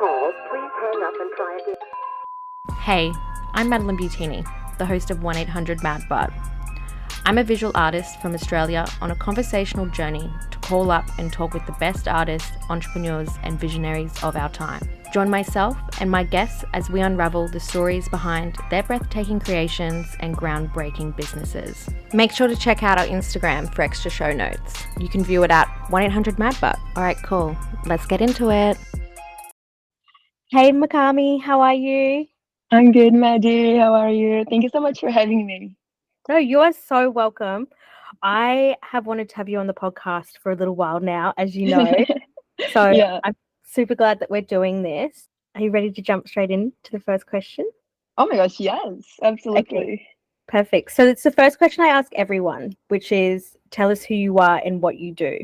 called. Please hang up and try again. Hey, I'm Madeline Butini, the host of 1-800-MAD-BUTT. I'm a visual artist from Australia on a conversational journey to call up and talk with the best artists, entrepreneurs, and visionaries of our time. Join myself and my guests as we unravel the stories behind their breathtaking creations and groundbreaking businesses. Make sure to check out our Instagram for extra show notes. You can view it at 1-800-MAD-BUTT. All right, cool. Let's get into it. Hey, Macami, how are you? I'm good, Maddie. How are you? Thank you so much for having me. No, you are so welcome. I have wanted to have you on the podcast for a little while now, as you know. So Yeah. I'm super glad that we're doing this. Are you ready to jump straight into the first question? Oh my gosh, yes, absolutely. Okay. Perfect. So it's the first question I ask everyone, which is tell us who you are and what you do.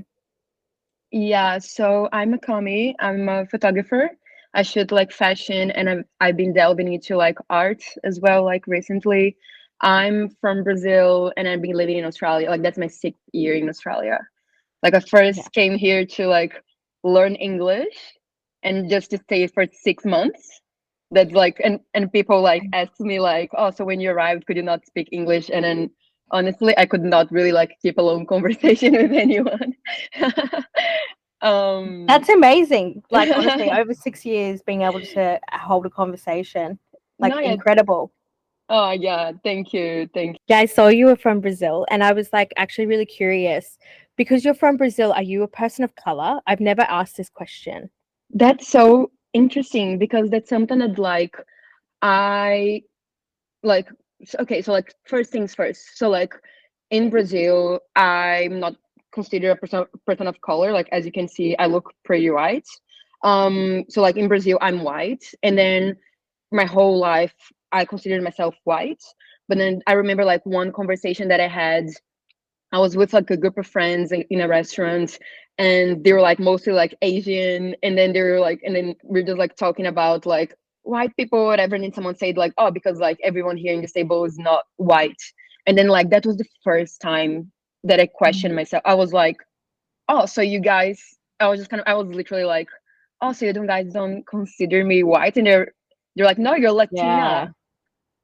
Yeah, so I'm Macami. I'm a photographer. I shoot like fashion, and I've been delving into like art as well, like recently. I'm from Brazil and I've been living in Australia. Like that's my 6th year in Australia. Like I first came here to like learn English and just to stay for 6 months. That's like and people like ask me like, oh, so when you arrived, could you not speak English? And then honestly, I could not really like keep a long conversation with anyone. That's amazing. Like honestly, over 6 years being able to hold a conversation, like no, yeah. incredible. Oh yeah, thank you. Yeah, I saw you were from Brazil and I was like actually really curious because you're from Brazil, are you a person of color? I've never asked this question. That's so interesting because that's something that like I like okay, so like first things first. So like in Brazil, I'm not considered a person of color. Like as you can see, I look pretty white. So like in Brazil, I'm white, and then my whole life I considered myself white. But then I remember like one conversation that I had. I was with like a group of friends in a restaurant, and they were like mostly like Asian, and then they were like, and then we're just like talking about like white people, whatever. And then someone said like, oh, because like everyone here in this table is not white, and then like that was the first time that I questioned myself. I was like, oh, so you guys, I was literally like, oh, so you guys don't consider me white, and they're like, no, you're Latina. Yeah.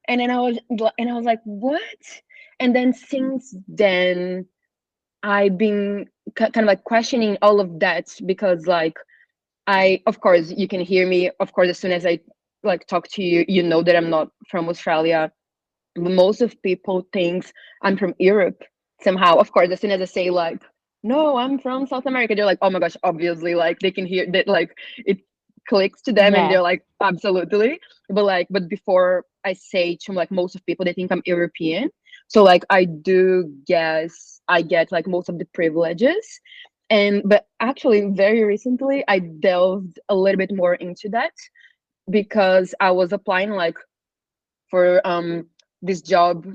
And then I was like, what? And then since then, I've been kind of like questioning all of that because like of course, you can hear me. Of course, as soon as I like talk to you, you know that I'm not from Australia. Most of people thinks I'm from Europe somehow. Of course, as soon as I say like, no, I'm from South America, they're like, oh my gosh, obviously, like they can hear that, like it clicks to them, and they're like, absolutely. But before I say to like most of people, they think I'm European. So like I do guess I get like most of the privileges. But actually very recently I delved a little bit more into that because I was applying like for this job,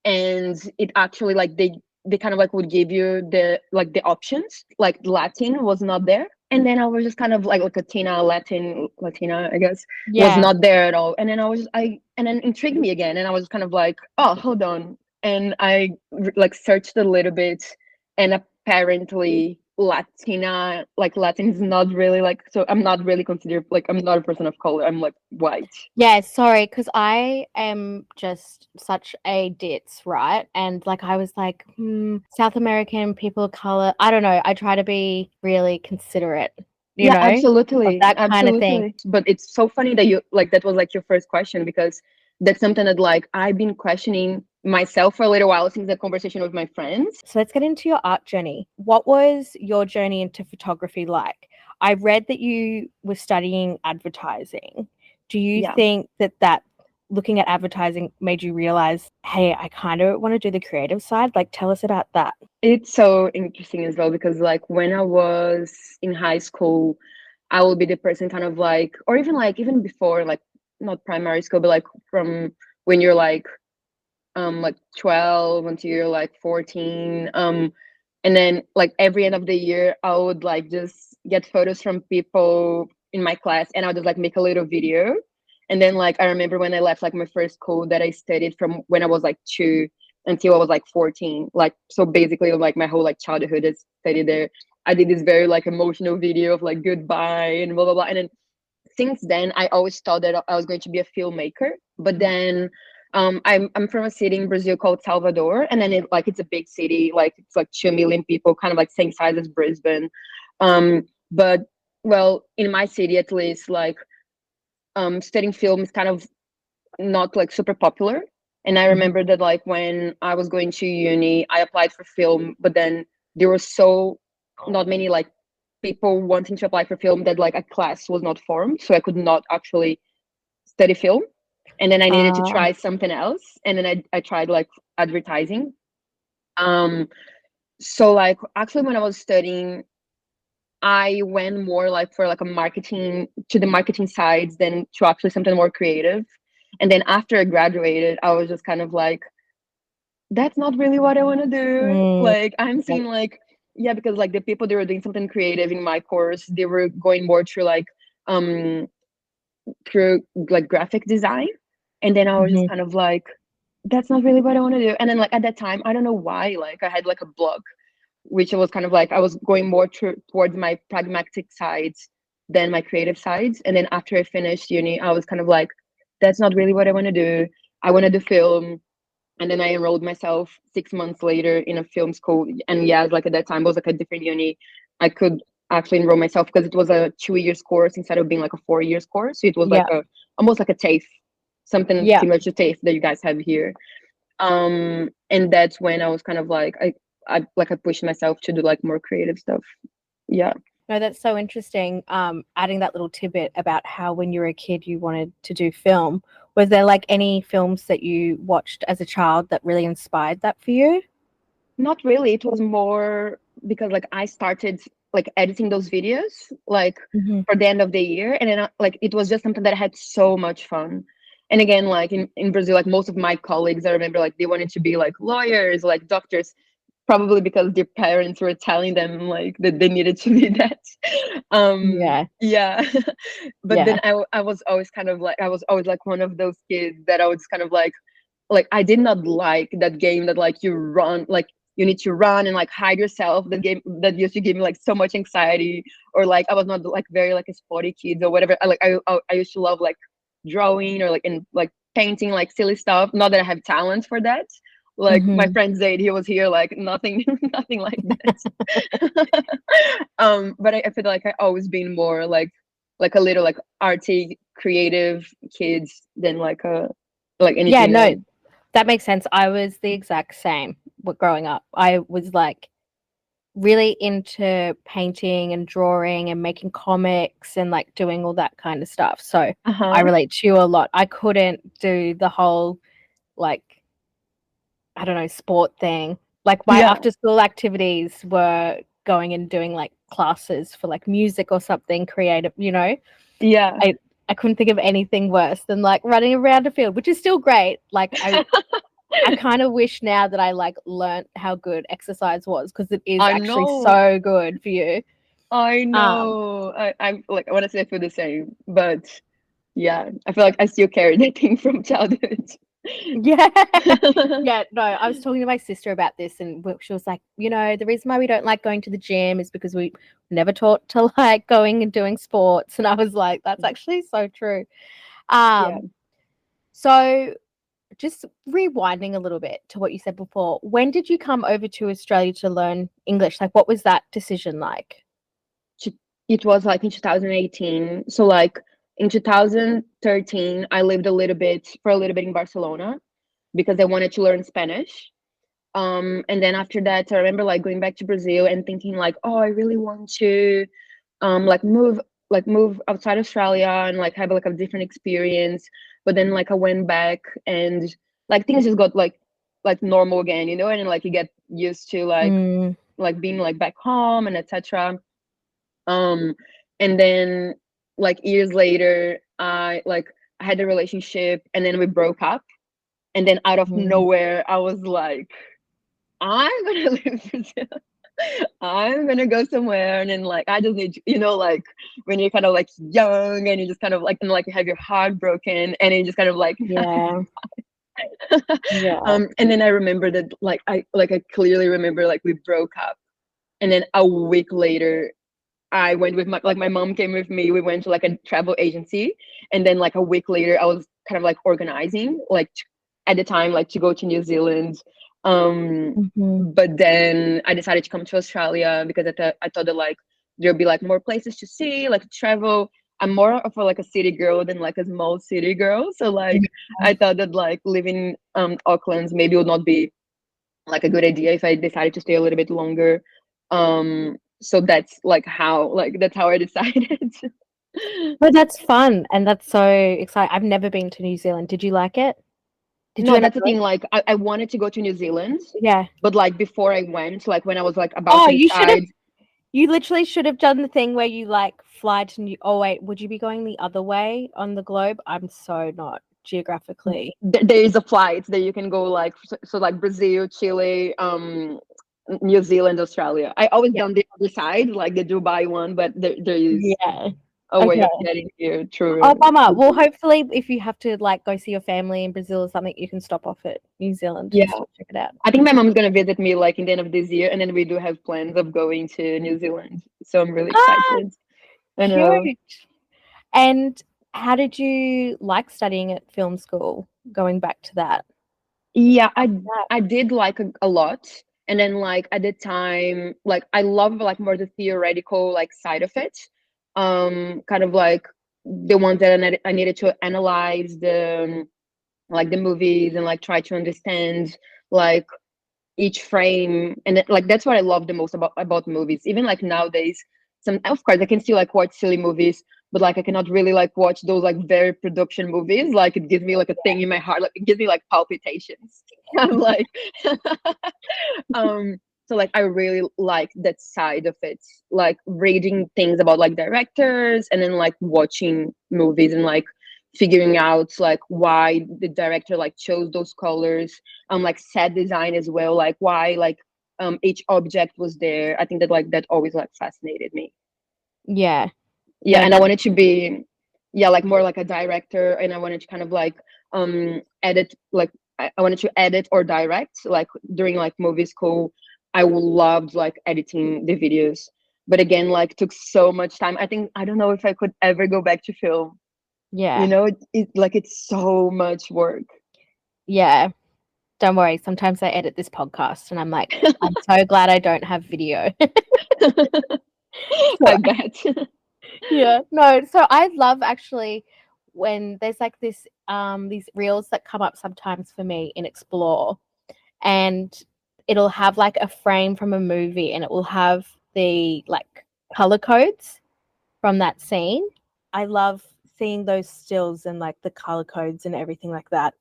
and it actually like they kind of like would give you the options. Like Latin was not there, and then I was just kind of like Latina, I guess, was not there at all. And then and then intrigued me again, and I was kind of like, oh, hold on. And I like searched a little bit, and apparently Latin is not really like, so I'm not really considered like, I'm not a person of color, I'm like white. Yeah, sorry, because I am just such a ditz, right? And like I was like, South American people of color, I don't know. I try to be really considerate, you know, absolutely, that kind of thing. But it's so funny that you like that was like your first question, because that's something that like I've been questioning myself for a little while since that conversation with my friends. So let's get into your art journey. What was your journey into photography like? I read that you were studying advertising. Do you think that looking at advertising made you realize, hey, I kind of want to do the creative side? Like, tell us about that. It's so interesting as well, because like when I was in high school, I will be the person kind of like, or even before, like not primary school, but like from when you're like 12 until you're like 14. And then like every end of the year, I would like just get photos from people in my class, and I'll just like make a little video. And then like I remember when I left like my first school that I studied from when I was like 2 until I was like 14. Like, so basically like my whole like childhood is studied there. I did this very like emotional video of like goodbye and blah blah blah. And then since then I always thought that I was going to be a filmmaker, but then I'm from a city in Brazil called Salvador, and then it's a big city, like it's like 2 million people, kind of like same size as Brisbane. But well, in my city at least, like studying film is kind of not like super popular. And I remember that like when I was going to uni, I applied for film, but then there were so not many like people wanting to apply for film that like a class was not formed, so I could not actually study film. And then I needed to try something else, and then I tried like advertising. Um, so like actually when I was studying, I went more like for like a marketing to the marketing sides than to actually something more creative. And then after I graduated, I was just kind of like, that's not really what I want to do. Mm, Like I'm seeing like, yeah, because like the people that were doing something creative in my course, they were going more um through like graphic design. And then I was just kind of like, that's not really what I want to do. And then like at that time, I don't know why, like I had like a blog, which was kind of like I was going more towards my pragmatic sides than my creative sides. And then after I finished uni, I was kind of like, that's not really what I want to do. I want to do film. And then I enrolled myself 6 months later in a film school. And yeah, like at that time, it was like a different uni. I could actually enroll myself because it was a 2 years course instead of being like a 4 years course. So it was like yeah, a almost like a TAFE, something yeah. similar to TAFE that you guys have here. And that's when I was kind of like I pushed myself to do like more creative stuff. Yeah. No, that's so interesting. Adding that little tidbit about how when you were a kid you wanted to do film. Was there like any films that you watched as a child that really inspired that for you? Not really. It was more because like I started like editing those videos like for the end of the year, and then like it was just something that I had so much fun. And again, like in Brazil, like most of my colleagues, I remember like they wanted to be like lawyers, like doctors, probably because their parents were telling them like that they needed to be that. Yeah, Yeah. But yeah. then I was always kind of like I was always like one of those kids that I was kind of like I did not like that game that like you run, like you need to run and like hide yourself. That game that used to give me like so much anxiety. Or like I was not like very like a sporty kid or whatever. I used to love like drawing or like and like painting like silly stuff. Not that I have talent for that. Like my friend Zaid, he was here like nothing, nothing like that. But I feel like I always been more like a little like arty, creative kids than like Yeah, anything no, else. that makes sense. I was the exact same growing up. I was like really into painting and drawing and making comics and like doing all that kind of stuff. So I Uh-huh. relate to you a lot. I couldn't do the whole like I don't know, sport thing. Like my Yeah. after school activities were going and doing like classes for like music or something creative, you know. Yeah. I I couldn't think of anything worse than like running around a field, which is still great. Like I kind of wish now that I like learnt how good exercise was because it is I actually know. so good for you. I Um know. I'm like honestly I feel the same. But yeah, I feel like I still carry that thing from childhood. yeah. Yeah, no, I was talking to my sister about this and she was like, you know, the reason why we don't like going to the gym is because we never taught to like going and doing sports. And I was like, that's actually so true. Yeah. Um, so just rewinding a little bit to what you said before, when did you come over to Australia to learn English? Like, what was that decision like? It was like in 2018. So like in 2013, I lived a little bit in Barcelona because I wanted to learn Spanish. And then after that, I remember like going back to Brazil and thinking like, oh, I really want to like move outside Australia and like have like a different experience. But then like I went back and like things just got like normal again, you know, and like you get used to Mm, like being like back home and etc. Um, and then like years later, I had a relationship and then we broke up. And then out of mm, nowhere, I was like, I'm gonna leave Brazil. I'm gonna go somewhere, and then like I just need to, you know, like when you're kind of like young and you just kind of like and like you have your heart broken, and you just kind of like yeah, yeah. and then I remember that like I clearly remember like we broke up, and then a week later I went with my mom came with me. We went to like a travel agency, and then like a week later, I was kind of like organizing, like at the time, like to go to New Zealand. Hmm. But then I decided to come to Australia because I thought that like there'll be like more places to see, like to travel. I'm more of a, like a city girl than like a small city girl. So like I thought that like living Auckland maybe would not be like a good idea if I decided to stay a little bit longer. So that's how I decided. But that's fun and that's so exciting. I've never been to New Zealand. Did you like it? Did you No, end up that's the going? thing. Like I wanted to go to New Zealand, Yeah. but like before I went, like when I was like about Oh, to you should have. decide, You literally should have done the thing where you like fly to New. Oh wait, would you be going the other way on the globe? I'm so not geographically. there is a flight that you can go like so like Brazil, Chile, New Zealand, Australia. I always Yeah. done the other side, like the Dubai one, but there is Yeah. a way Okay. of getting here Oh, through. bummer. Well, hopefully, if you have to like go see your family in Brazil or something, you can stop off at New Zealand Yeah, and still check it out. I think my mom's gonna visit me like in the end of this year, and then we do have plans of going to New Zealand. So I'm really Ah, excited. I know. cute. And how did you like studying at film school? Going back to that. Yeah, Yeah. I did like a lot, and then like at the time, like I love like more the theoretical like side of it, kind of like the ones that I needed to analyze the like the movies and like try to understand like each frame, and like that's what I love the most about movies. Even like nowadays, some of course I can still like watch silly movies, but like I cannot really like watch those like very production movies. Like it gives me like a thing in my heart, like it gives me like palpitations. I'm like um so like I really like that side of it, like reading things about like directors and then like watching movies and like figuring out like why the director like chose those colors, like set design as well, like why like each object was there. I think that like that always like fascinated me. Yeah. Yeah, No, and I that. wanted to be, yeah, like more like a director, and I wanted to kind of like edit, like I wanted to edit or direct like during like movie school. I loved like editing the videos, but again like took so much time. I think I don't know if I could ever go back to film. You Yeah. know, like it's so much work. Yeah. Don't worry. Sometimes I edit this podcast and I'm like, I'm so glad I don't have video. So I bet. yeah, no, so I love actually when there's like this these reels that come up sometimes for me in Explore, and it'll have like a frame from a movie and it will have the like color codes from that scene. I love seeing those stills and like the color codes and everything like that.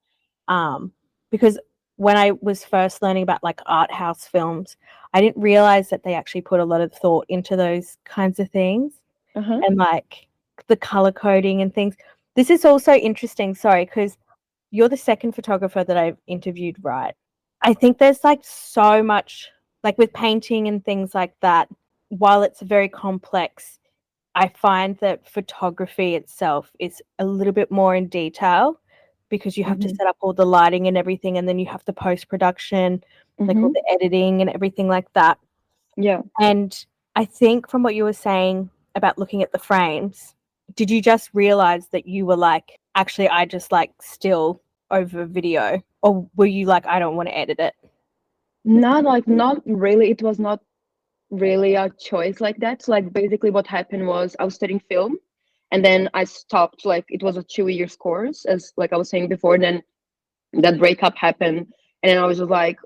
Because when I was first learning about like art house films, I didn't realize that they actually put a lot of thought into those kinds of things Uh-huh. and like the color coding and things. This is also interesting, sorry, because you're the second photographer that I've interviewed, right? I think there's like so much, like with painting and things like that, while it's very complex, I find that photography itself is a little bit more in detail because you have to Hmm. set up all the lighting and everything, and then you have the post production, like all Hmm. the editing and everything like that. Yeah. And I think from what you were saying about looking at the frames, did you just realize that you were like, actually, I just like still over video? Or were you like, I don't want to edit it? Not really. It was not really a choice like that. So like basically what happened was I was studying film, and then I stopped. Like it was a 2 years course, as like I was saying before. Then that breakup happened, and then I was just like,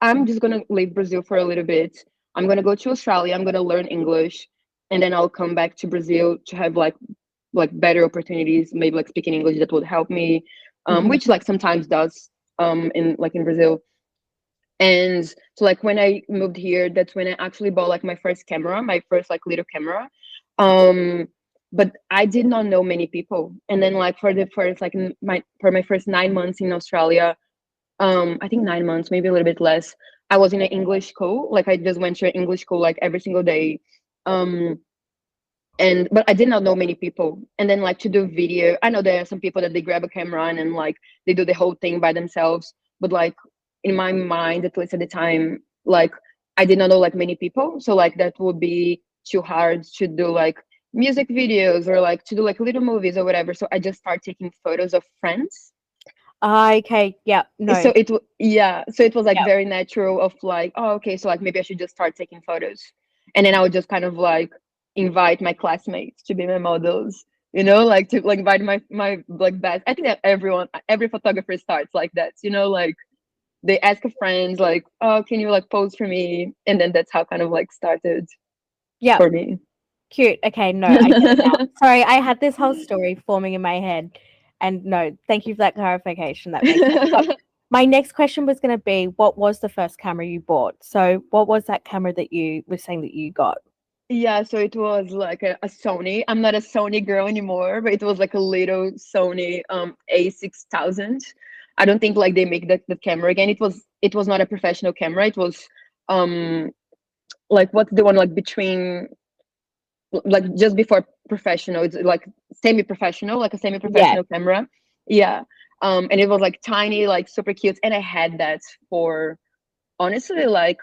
I'm just gonna leave Brazil for a little bit. I'm gonna go to Australia. I'm gonna learn English, and then I'll come back to Brazil to have like better opportunities, maybe like speaking English that would help me, Mhm. which like sometimes does in like in Brazil. And so like when I moved here, that's when I actually bought like my first camera, my first like little camera. Um, but I did not know many people. And then like for the first like my first 9 months in Australia, I think 9 months, maybe a little bit less, I was in an English school. Like I just went to an English school like every single day. Um, and but I did not know many people. And then like to do video, I know there are some people that they grab a camera and then like they do the whole thing by themselves. But like in my mind, at least at the time, like I did not know like many people. So like that would be too hard to do like music videos or like to do like little movies or whatever. So I just start taking photos of friends. Okay. Yeah. No. Yeah, so it was like Yeah. very natural of like, oh, okay, so like maybe I should just start taking photos. And then I would just kind of like invite my classmates to be my models, like to like invite my like best. I think that every photographer starts like that, like they ask a friend like, oh, can you like pose for me? And then that's how kind of like started Yeah. for me. Cute. Okay. No, I get it now. Sorry, I had this whole story forming in my head, and no, thank you for that clarification. That makes sense. But my next question was going to be, what was the first camera you bought? So, what was that camera that you were saying that you got? Yeah, so it was like a Sony. I'm not a Sony girl anymore, but it was like a little Sony A6000. I don't think like they make the camera again. It was not a professional camera. It was um like what's the one like between like just before professional. It's like semi-professional, like a Yeah. semi-professional camera. Yeah. And it was like tiny, like super cute. And I had that for honestly like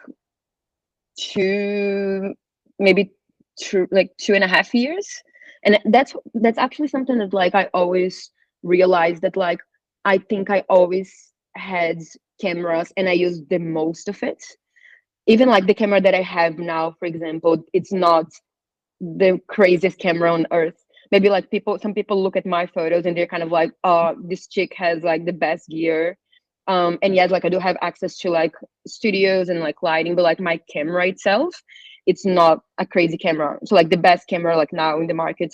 two, maybe like 2.5 years. And that's actually something that like I always realized that like I think I always had cameras and I used the most of it. Even like the camera that I have now, for example, it's not the craziest camera on earth. Maybe like some people look at my photos and they're kind of like, oh, this chick has like the best gear. And yet like I do have access to like studios and like lighting, but like my camera itself, it's not a crazy camera. So like the best camera like now in the market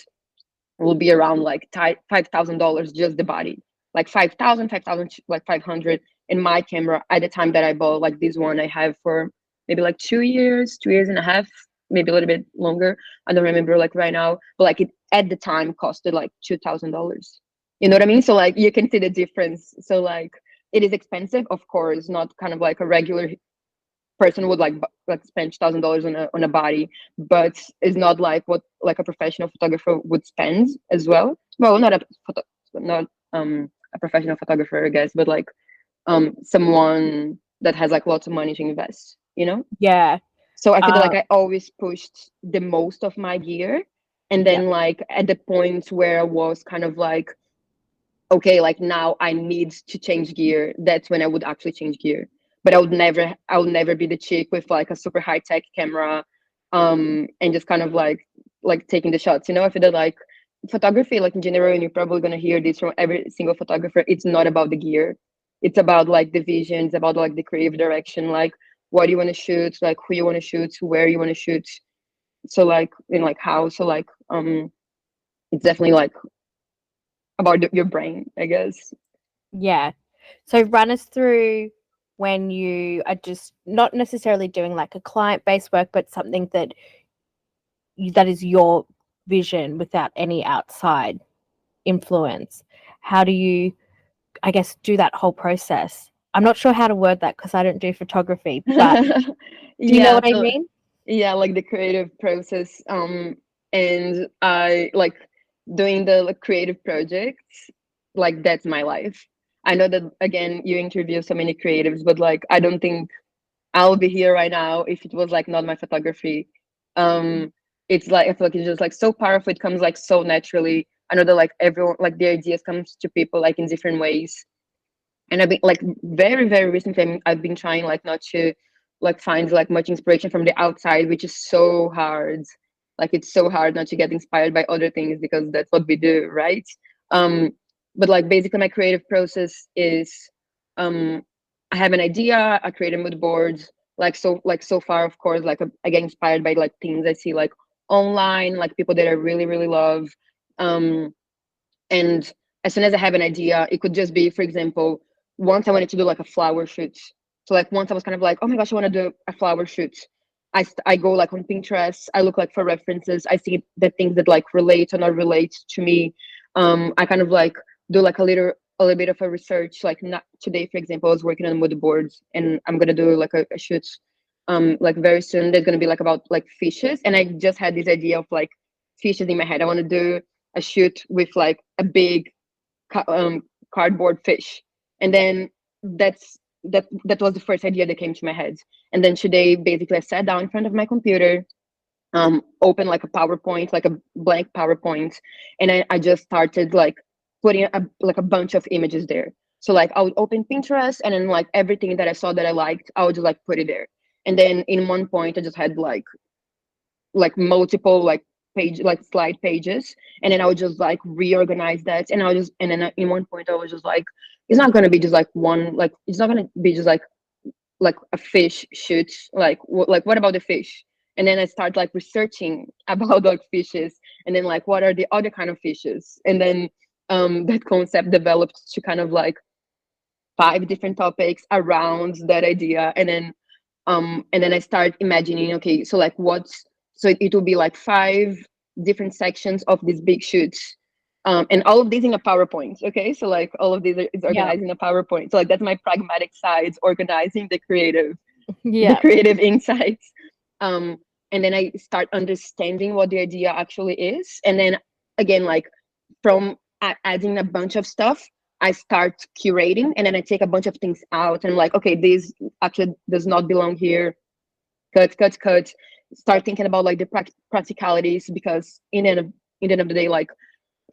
will be around like $5,000 just the body, like 5,000, 5,000, like 500. And my camera at the time that I bought like this one I have for maybe like 2 years and a half, maybe a little bit longer. I don't remember like right now, but like it at the time costed like $2,000. You know what I mean? So like you can see the difference. So like it is expensive, of course, not kind of like a regular person would like spend $1,000 on a body, but it's not like what like a professional photographer would spend as well. Well, not a professional photographer, I guess, but like someone that has like lots of money to invest. Yeah. So I feel like Uh, I always pushed the most of my gear, and yeah. then like at the point where I was kind of like, okay, like now I need to change gear, that's when I would actually change gear. But I would never be the chick with like a super high tech camera, and just kind of like taking the shots. I feel that like photography, like in general, and you're probably gonna hear this from every single photographer, it's not about the gear. It's about like the vision, it's about like the creative direction, like what you want to shoot, like who you want to shoot, where you want to shoot. So like in like how, so like it's definitely like about your brain, I guess. Yeah. So run us through when you are just not necessarily doing like a client-based work, but something that is your vision without any outside influence. How do you, I guess, do that whole process? I'm not sure how to word that because I don't do photography, but do you know Yeah, what I so mean? yeah, like the creative process, and I like doing the like creative projects, like that's my life. I know that again you interview so many creatives, but like I don't think I'll be here right now if it was like not my photography. um it's like I feel like it's just like so powerful, it comes like so naturally. I know that like everyone, like the ideas comes to people like in different ways. And I've been like very very recently I've been trying like not to like find like much inspiration from the outside, which is so hard. Like it's so hard not to get inspired by other things because that's what we do, right? um but like basically my creative process is, um I have an idea, I create a mood board. So far, of course, like I get inspired by like things I see like online, like people that I really really love. um and as soon as I have an idea, it could just be, for example, once I wanted to do like a flower shoot. So like once I was kind of like, oh my gosh, I want to do a flower shoot. I go like on Pinterest, I look like for references, I see the things that like relate or not relate to me. I kind of like do like a little bit of a research. Like not today, for example, I was working on mood boards and I'm gonna do like a shoot like very soon. There's gonna be like about like fishes. And I just had this idea of like fishes in my head. I want to do a shoot with like a big cardboard fish. And then that was the first idea that came to my head. And then today basically I sat down in front of my computer, open like a PowerPoint, like a blank PowerPoint, and I just started like putting like a bunch of images there. So like I would open Pinterest, and then like everything that I saw that I liked, I would just like put it there. And then in one point, I just had like multiple like page like slide pages, and then I would just like reorganize that, and I would just and then in one point I was just like, it's not gonna be just like one, like it's not gonna be just like a fish shoots, like like what about the fish? And then I start like researching about like fishes, and then like what are the other kind of fishes, and then that concept developed to kind of like 5 different topics around that idea. And then I start imagining, okay, so like what's, so it will be like 5 different sections of these big shoots, and all of these in a PowerPoint. Okay, so like all of these is Yeah. organized in a PowerPoint. So like that's my pragmatic sides, organizing the Yeah. creative insights. Um, and then I start understanding what the idea actually is, and then again, like from adding a bunch of stuff, I start curating, and then I take a bunch of things out, and I'm like, okay, this actually does not belong here. Cut, cut, cut. Start thinking about like the practicalities, because in the end of the day, like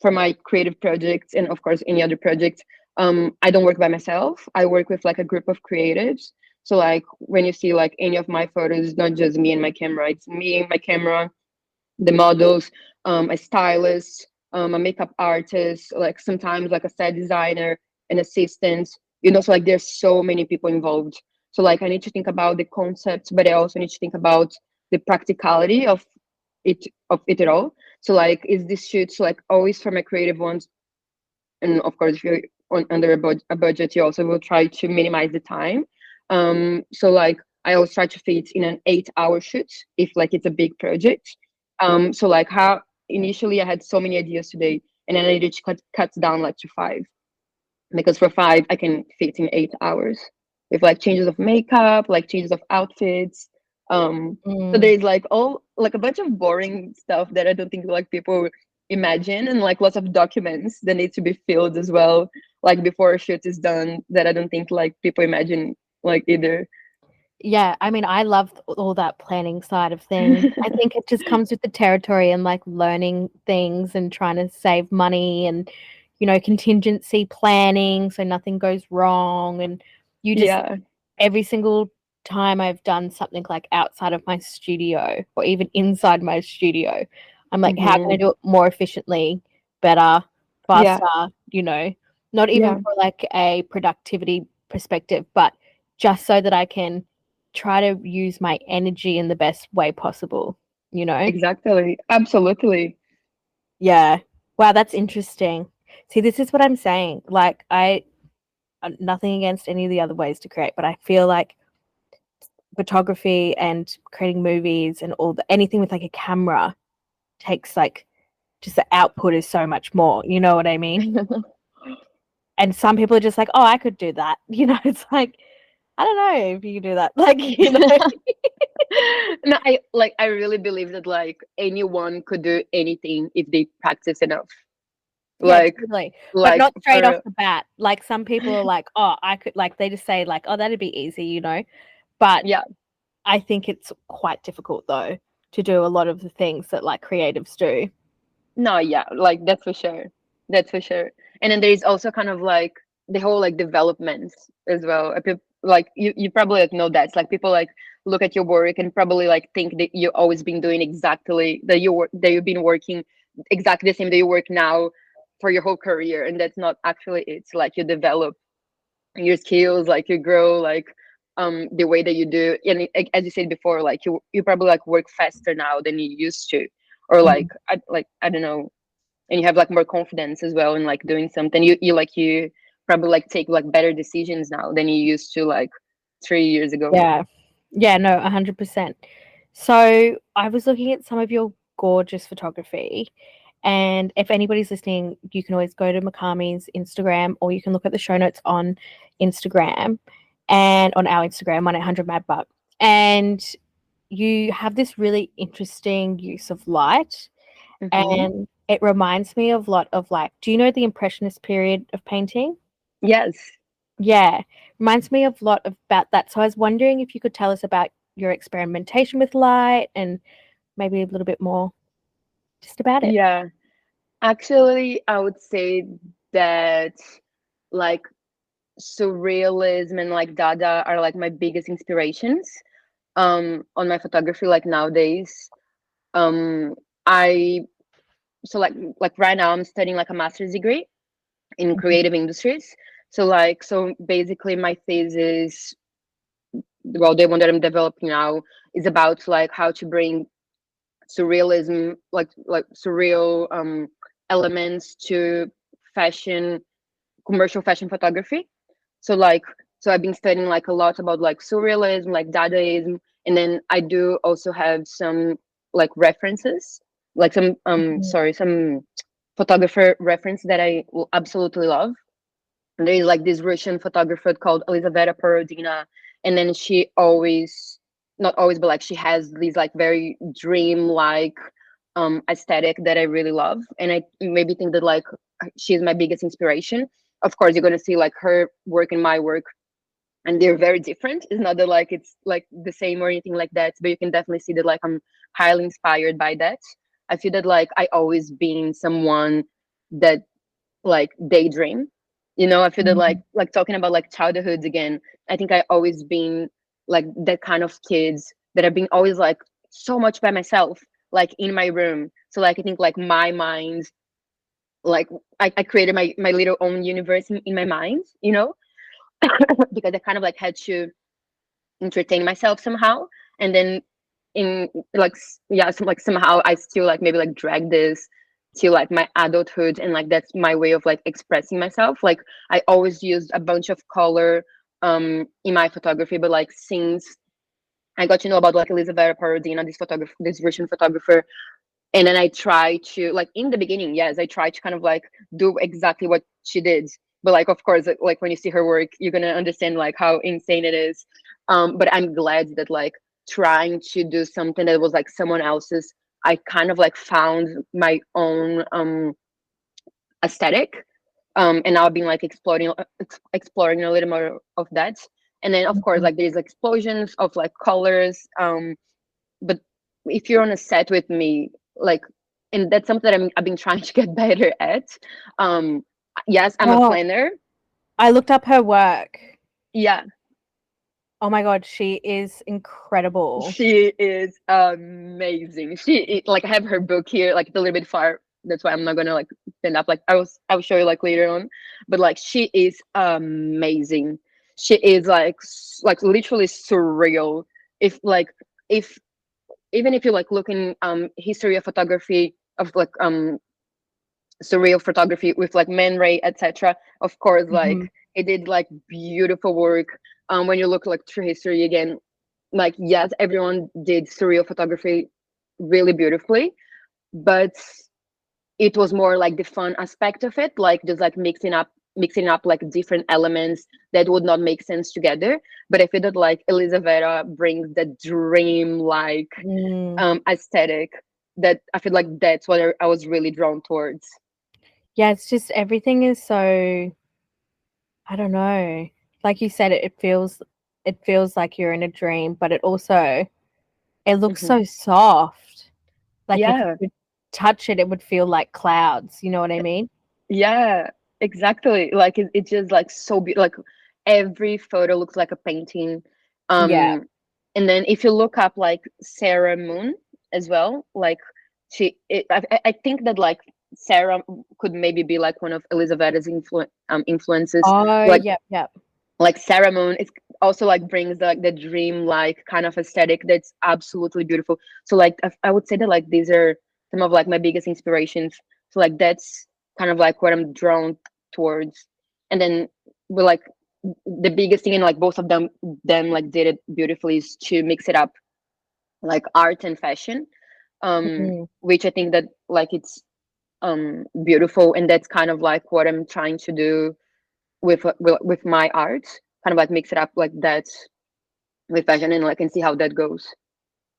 for my creative projects, and of course any other project, I don't work by myself. I work with like a group of creatives. So like when you see like any of my photos, it's not just me and my camera. It's me, my camera, the models, a stylist, a makeup artist, like sometimes like a set designer, an assistant. You know, so like there's so many people involved. So like I need to think about the concept, but I also need to think about the practicality of it at all. So like, is this shoot like always for my creative ones? And of course, if you're under a budget, you also will try to minimize the time. So like I always try to fit in an 8-hour shoot if like it's a big project. So like how initially I had so many ideas today, and then I needed to cut down like to 5, because for 5 I can fit in 8 hours with like changes of makeup, like changes of outfits. So Mm. there's like all like a bunch of boring stuff that I don't think like people imagine, and like lots of documents that need to be filled as well, like before a shoot is done, that I don't think like people imagine like either. Yeah, I mean, I love all that planning side of things. I think it just comes with the territory and like learning things and trying to save money and, contingency planning so nothing goes wrong. And you just, Yeah. every single time I've done something like outside of my studio or even inside my studio, I'm like, how can I Hmm. do it more efficiently, better, Yeah. faster, not even Yeah. for like a productivity perspective, but just so that I can try to use my energy in the best way possible, you know? Exactly. Absolutely. Yeah. Wow, that's interesting. See, this is what I'm saying. Like, nothing against any of the other ways to create, but I feel like photography and creating movies and anything with like a camera takes like just the output is so much more. You know what I mean? And some people are just like, oh, I could do that. It's like, I don't know if you can do that. Like, No, I really believe that like anyone could do anything if they practice enough. Yeah, Like totally. But like not straight off for the bat. Like some people are like, oh, I could like they just say like, oh, that'd be easy. But yeah. I think it's quite difficult though to do a lot of the things that like creatives do. No, yeah, like that's for sure. That's for sure. And then there's also kind of like the whole like development as well. Like you probably like know that. It's like people like look at your work and probably like think that you always been doing exactly that you've been working exactly the same that you work now for your whole career, and that's not actually it. It's like you develop your skills, like you grow, like the way that you do, and as you said before, like you probably like work faster now than you used to, or like Mm. I don't know, and you have like more confidence as well in like doing something. You probably like take like better decisions now than you used to like 3 years ago. Yeah. Yeah, no, 100%. So I was looking at some of your gorgeous photography. And if anybody's listening, you can always go to Macami's Instagram or you can look at the show notes on Instagram and on our Instagram, 1-800 Mad Butt. And you have this really interesting use of light. Hmm. And it reminds me of a lot of like, do you know the Impressionist period of painting? Yes. Yeah, reminds me of a lot about that. So I was wondering if you could tell us about your experimentation with light and maybe a little bit more just about it? Yeah. Actually, I would say that like surrealism and like Dada are like my biggest inspirations on my photography like nowadays. Um I so like right now I'm studying like a master's degree in Mhm. creative industries. So basically my thesis, well, the one that I'm developing now, is about like how to bring surrealism, like surreal elements to fashion, commercial fashion photography. So like so I've been studying like a lot about like surrealism, like Dadaism, and then I do also have some like references, like Mhm. some photographer reference that I will absolutely love. And there is like this Russian photographer called Elizaveta Porodina, and then she always, not always, but like she has these like very dream like aesthetic that I really love, and I maybe think that like she's my biggest inspiration. Of course, you're gonna see like her work and my work, and they're very different. It's not that like it's like the same or anything like that, but you can definitely see that like I'm highly inspired by that. I feel that like I always been someone that like daydream. I feel that Mhm. like talking about like childhoods again, I think I always been like that kind of kids that have been always like so much by myself, like in my room. So like I think like my mind, like I created my little own universe in my mind, because I kind of like had to entertain myself somehow. And then in like yeah, like somehow I still like maybe like drag this to like my adulthood, and like that's my way of like expressing myself. Like I always used a bunch of color in my photography, but like since I got to know about like Elizaveta Parodina, this photographer, this Russian photographer, and then I try to like in the beginning, yes, I try to kind of like do exactly what she did. But like of course, like when you see her work, you're gonna understand like how insane it is. But I'm glad that like trying to do something that was like someone else's, I kind of like found my own aesthetic. And now I've been like exploring a little more of that. And then of course Mhm. like there's explosions of like colors. But if you're on a set with me, like, and that's something that I've been trying to get better at. um yes, I'm a Oh, planner. I looked up her work. Yeah, Oh my God, she is incredible. she is amazing. Like I have her book here, like it's a little bit far, that's why I'm not gonna like stand up. Like I will show you like later on. But like she is amazing. She is like like literally surreal. If like if even if you like look in history of photography, of like surreal photography with like Man Ray, etc. Of course, like Mhm. he did like beautiful work. When you look like through history again, like yes, everyone did surreal photography really beautifully, but it was more like the fun aspect of it, like just like mixing up like different elements that would not make sense together. But I feel that like Elizaveta brings the dream like Mm. aesthetic that I feel like that's what I was really drawn towards. Yeah, it's just everything is so, I don't know. Like you said, it feels like you're in a dream, but it looks Hmm. so soft. Like if you Yeah, could touch it, it would feel like clouds. You know what I mean? yeah, exactly. Like it's just like so beautiful. Like every photo looks like a painting. Yeah. Um, and then if you look up like Sarah Moon as well, like I think that like Sarah could maybe be like one of Elizabeth's influences. Oh, Like yep, yep. like Sarah Moon is also like brings the dream like kind of aesthetic that's absolutely beautiful. So like I would say that like these are some of like my biggest inspirations. So like that's kind of like what I'm drawn towards. And then but like the biggest thing, and like both of them like did it beautifully, is to mix it up, like art and fashion. Mm. Which I think that like it's beautiful, and that's kind of like what I'm trying to do with my art, kind of like mix it up like that with fashion, and like and see how that goes.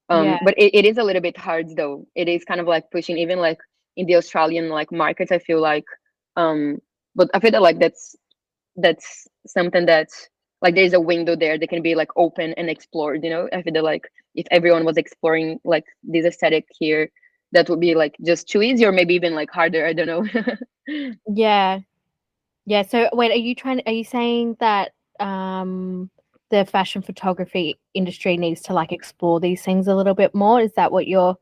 Yeah. But it is a little bit hard though. It is kind of like pushing even like in the Australian like markets, I feel like. um but I feel that like that's something that's like there's a window there that can be like open and explored. I feel that like if everyone was exploring like this aesthetic here, that would be like just too easy or maybe even like harder. I don't know. Yeah. Yeah. So wait, are you saying that the fashion photography industry needs to like explore these things a little bit more? Is that what you're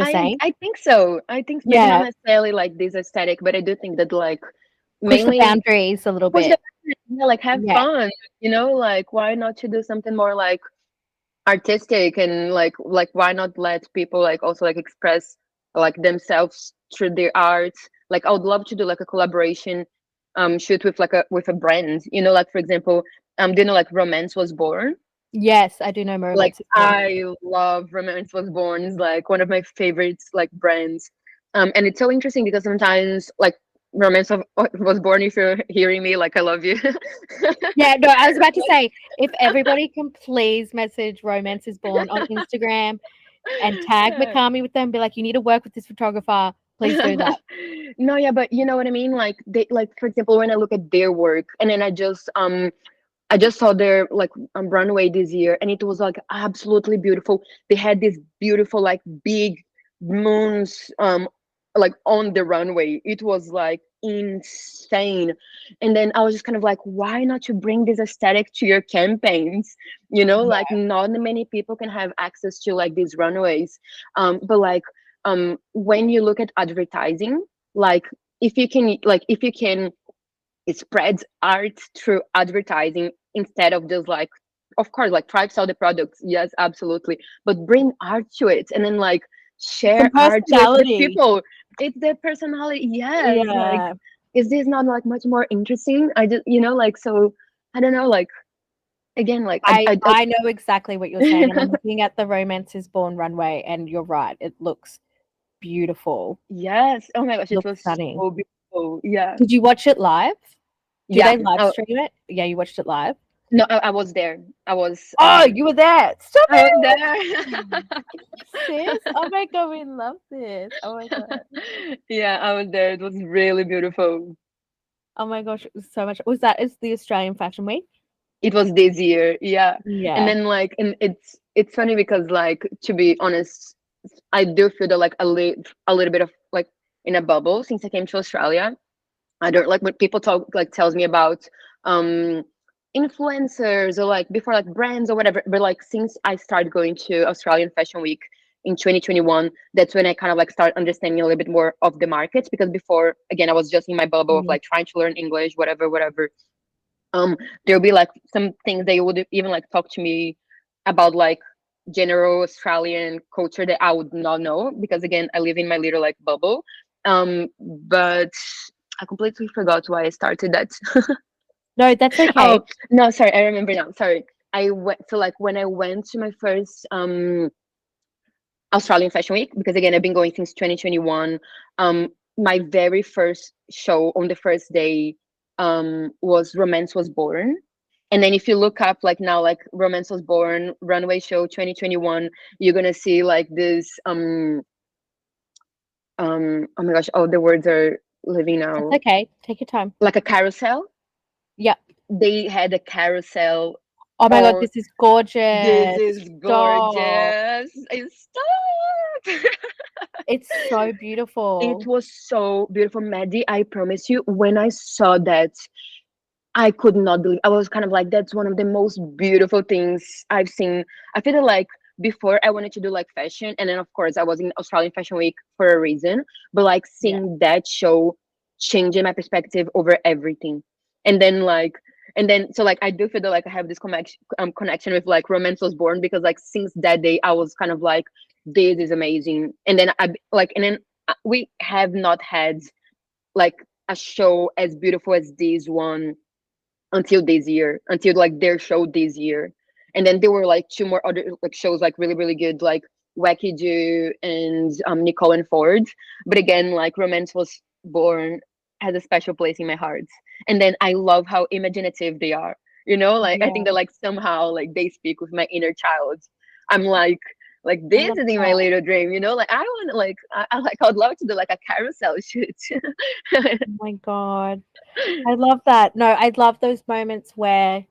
saying? I think so. I think maybe not Yeah. necessarily like this aesthetic, but I do think that like Push the mainly boundaries a little push the bit. like have Yeah. fun, like why not to do something more like artistic and like why not let people like also like express like themselves through their art. Like I would love to do like a collaboration shoot with like a brand, like for example, do you know like Romance Was Born? Yes, I do know Like Romance is born. I love Romance Was Born. It's like one of my favorites like brands. And it's so interesting because sometimes like was Born, if you're hearing me, like I love you. Yeah, no, I was about to say if everybody can please message Romance is Born on Instagram and tag Macami with them, be like, you need to work with this photographer. Please do that. No, yeah, but you know what I mean? Like they like for example when I look at their work and then I just saw their like runway this year and it was like absolutely beautiful. They had this beautiful like big moons like on the runway. It was like insane. And then I was just kind of like, why not to bring this aesthetic to your campaigns? Like not many people can have access to like these runways. But like when you look at advertising, like if you can spread art through advertising instead of just like, of course, like try to sell the products, yes, absolutely, but bring art to it and then like Some share art with the personality. people. It's the personality, yes. Like, Yeah. is this not like much more interesting? I just like, so I don't know, like again, like I know exactly what you're saying, and I'm looking at the Romance is Born runway, and you're right. It looks beautiful. yes, oh my gosh, it Looks was stunning. so beautiful. Yeah, Did you watch it live? Do yeah. they live stream it? Yeah, you watched it live. No, I was there. I was Oh, you were there. Stop I was it. there. Sis. Oh my god, we love this. Oh my god. Yeah, I was there. It was really beautiful. Oh my gosh, it was so much. Was that is the Australian Fashion Week? It was this year, yeah. And Yeah. then like, and it's funny because like to be honest, I do feel that like a little bit of like in a bubble since I came to Australia. I don't like when people talk like tells me about um influencers or like before like brands or whatever. But like since I started going to Australian Fashion Week in 2021, that's when I kind of like start understanding a little bit more of the markets because before again I was just in my bubble of Mm. like trying to learn English, whatever. um there'll be like some things they would even like talk to me about like general Australian culture that I would not know because again I live in my little like bubble. But I completely forgot why I started that. No, that's okay. Oh no, sorry, I remember now. Sorry. I went so like when I went to my first Australian Fashion Week, because again I've been going since 2021. My very first show on the first day was Romance Was Born. And then if you look up like now like Romance Was Born runway show 2021, you're gonna see like this oh my gosh, oh the words are living That's now. okay. Take your time. Like a carousel. Yeah. They had a carousel Oh my god, on. this is This gorgeous. is Stop. gorgeous. Stop. It's so It beautiful. was so beautiful, Maddie. I promise you, when I saw that, I could not believe. I was kind of like, that's one of the most beautiful things I've seen. I feel like before I wanted to do like fashion, and then of course I was in Australian Fashion Week for a reason. But like Yeah. seeing that show changing my perspective over everything, and then like, and then so like I do feel that like I have this connection with like Romance Was Born because like since that day I was kind of like, this is amazing, and then we have not had like a show as beautiful as this one until this year, until like their show this year. And then there were like two more other like shows like really really good, like Wacky Do and Nicole and Ford. But again, like Romance Was Born has a special place in my heart. And then I love how imaginative they are. Like I think Yeah. that like somehow like they speak with my inner child. I'm like I this love is in my that. little dream, like I want like I would love to do like a carousel shoot. Oh my god. I love that. No, I love those moments where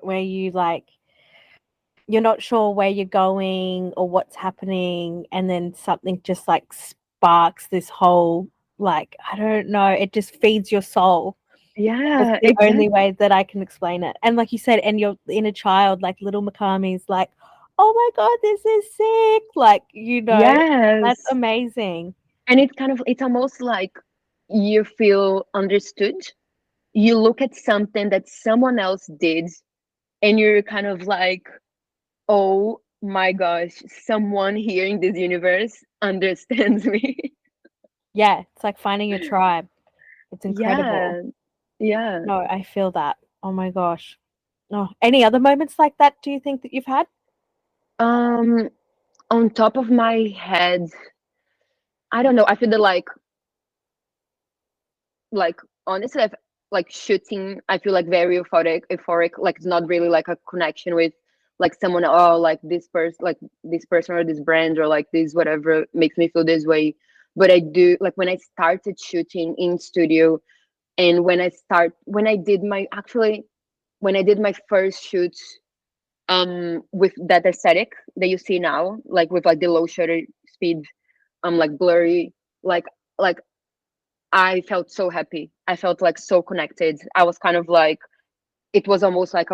you like you're not sure where you're going or what's happening, and then something just like sparks this whole, like, I don't know, it just feeds your soul. That's Yeah, the only way that I can explain it. And like you said, and your inner child, like little Macami's like, oh my God, this is sick. Like, that's yes. amazing. And it's almost like you feel understood. You look at something that someone else did, and you're kind of like, oh my gosh, someone here in this universe understands me. Yeah, it's like finding your tribe. It's incredible. Yeah, yeah. No, I feel that. Oh my gosh. No, any other moments like that do you think that you've had? Um, on top of my head, I don't know. I feel that like honestly, like shooting, I feel like very euphoric. Like it's not really like a connection with like someone. Oh, like this person or this brand or like this whatever makes me feel this way. But I do like when I started shooting in studio, and when I did my actually when I did my first shoot with that aesthetic that you see now, like with like the low shutter speed, like blurry, like like I felt so happy. I felt like so connected. I was kind of like it was almost like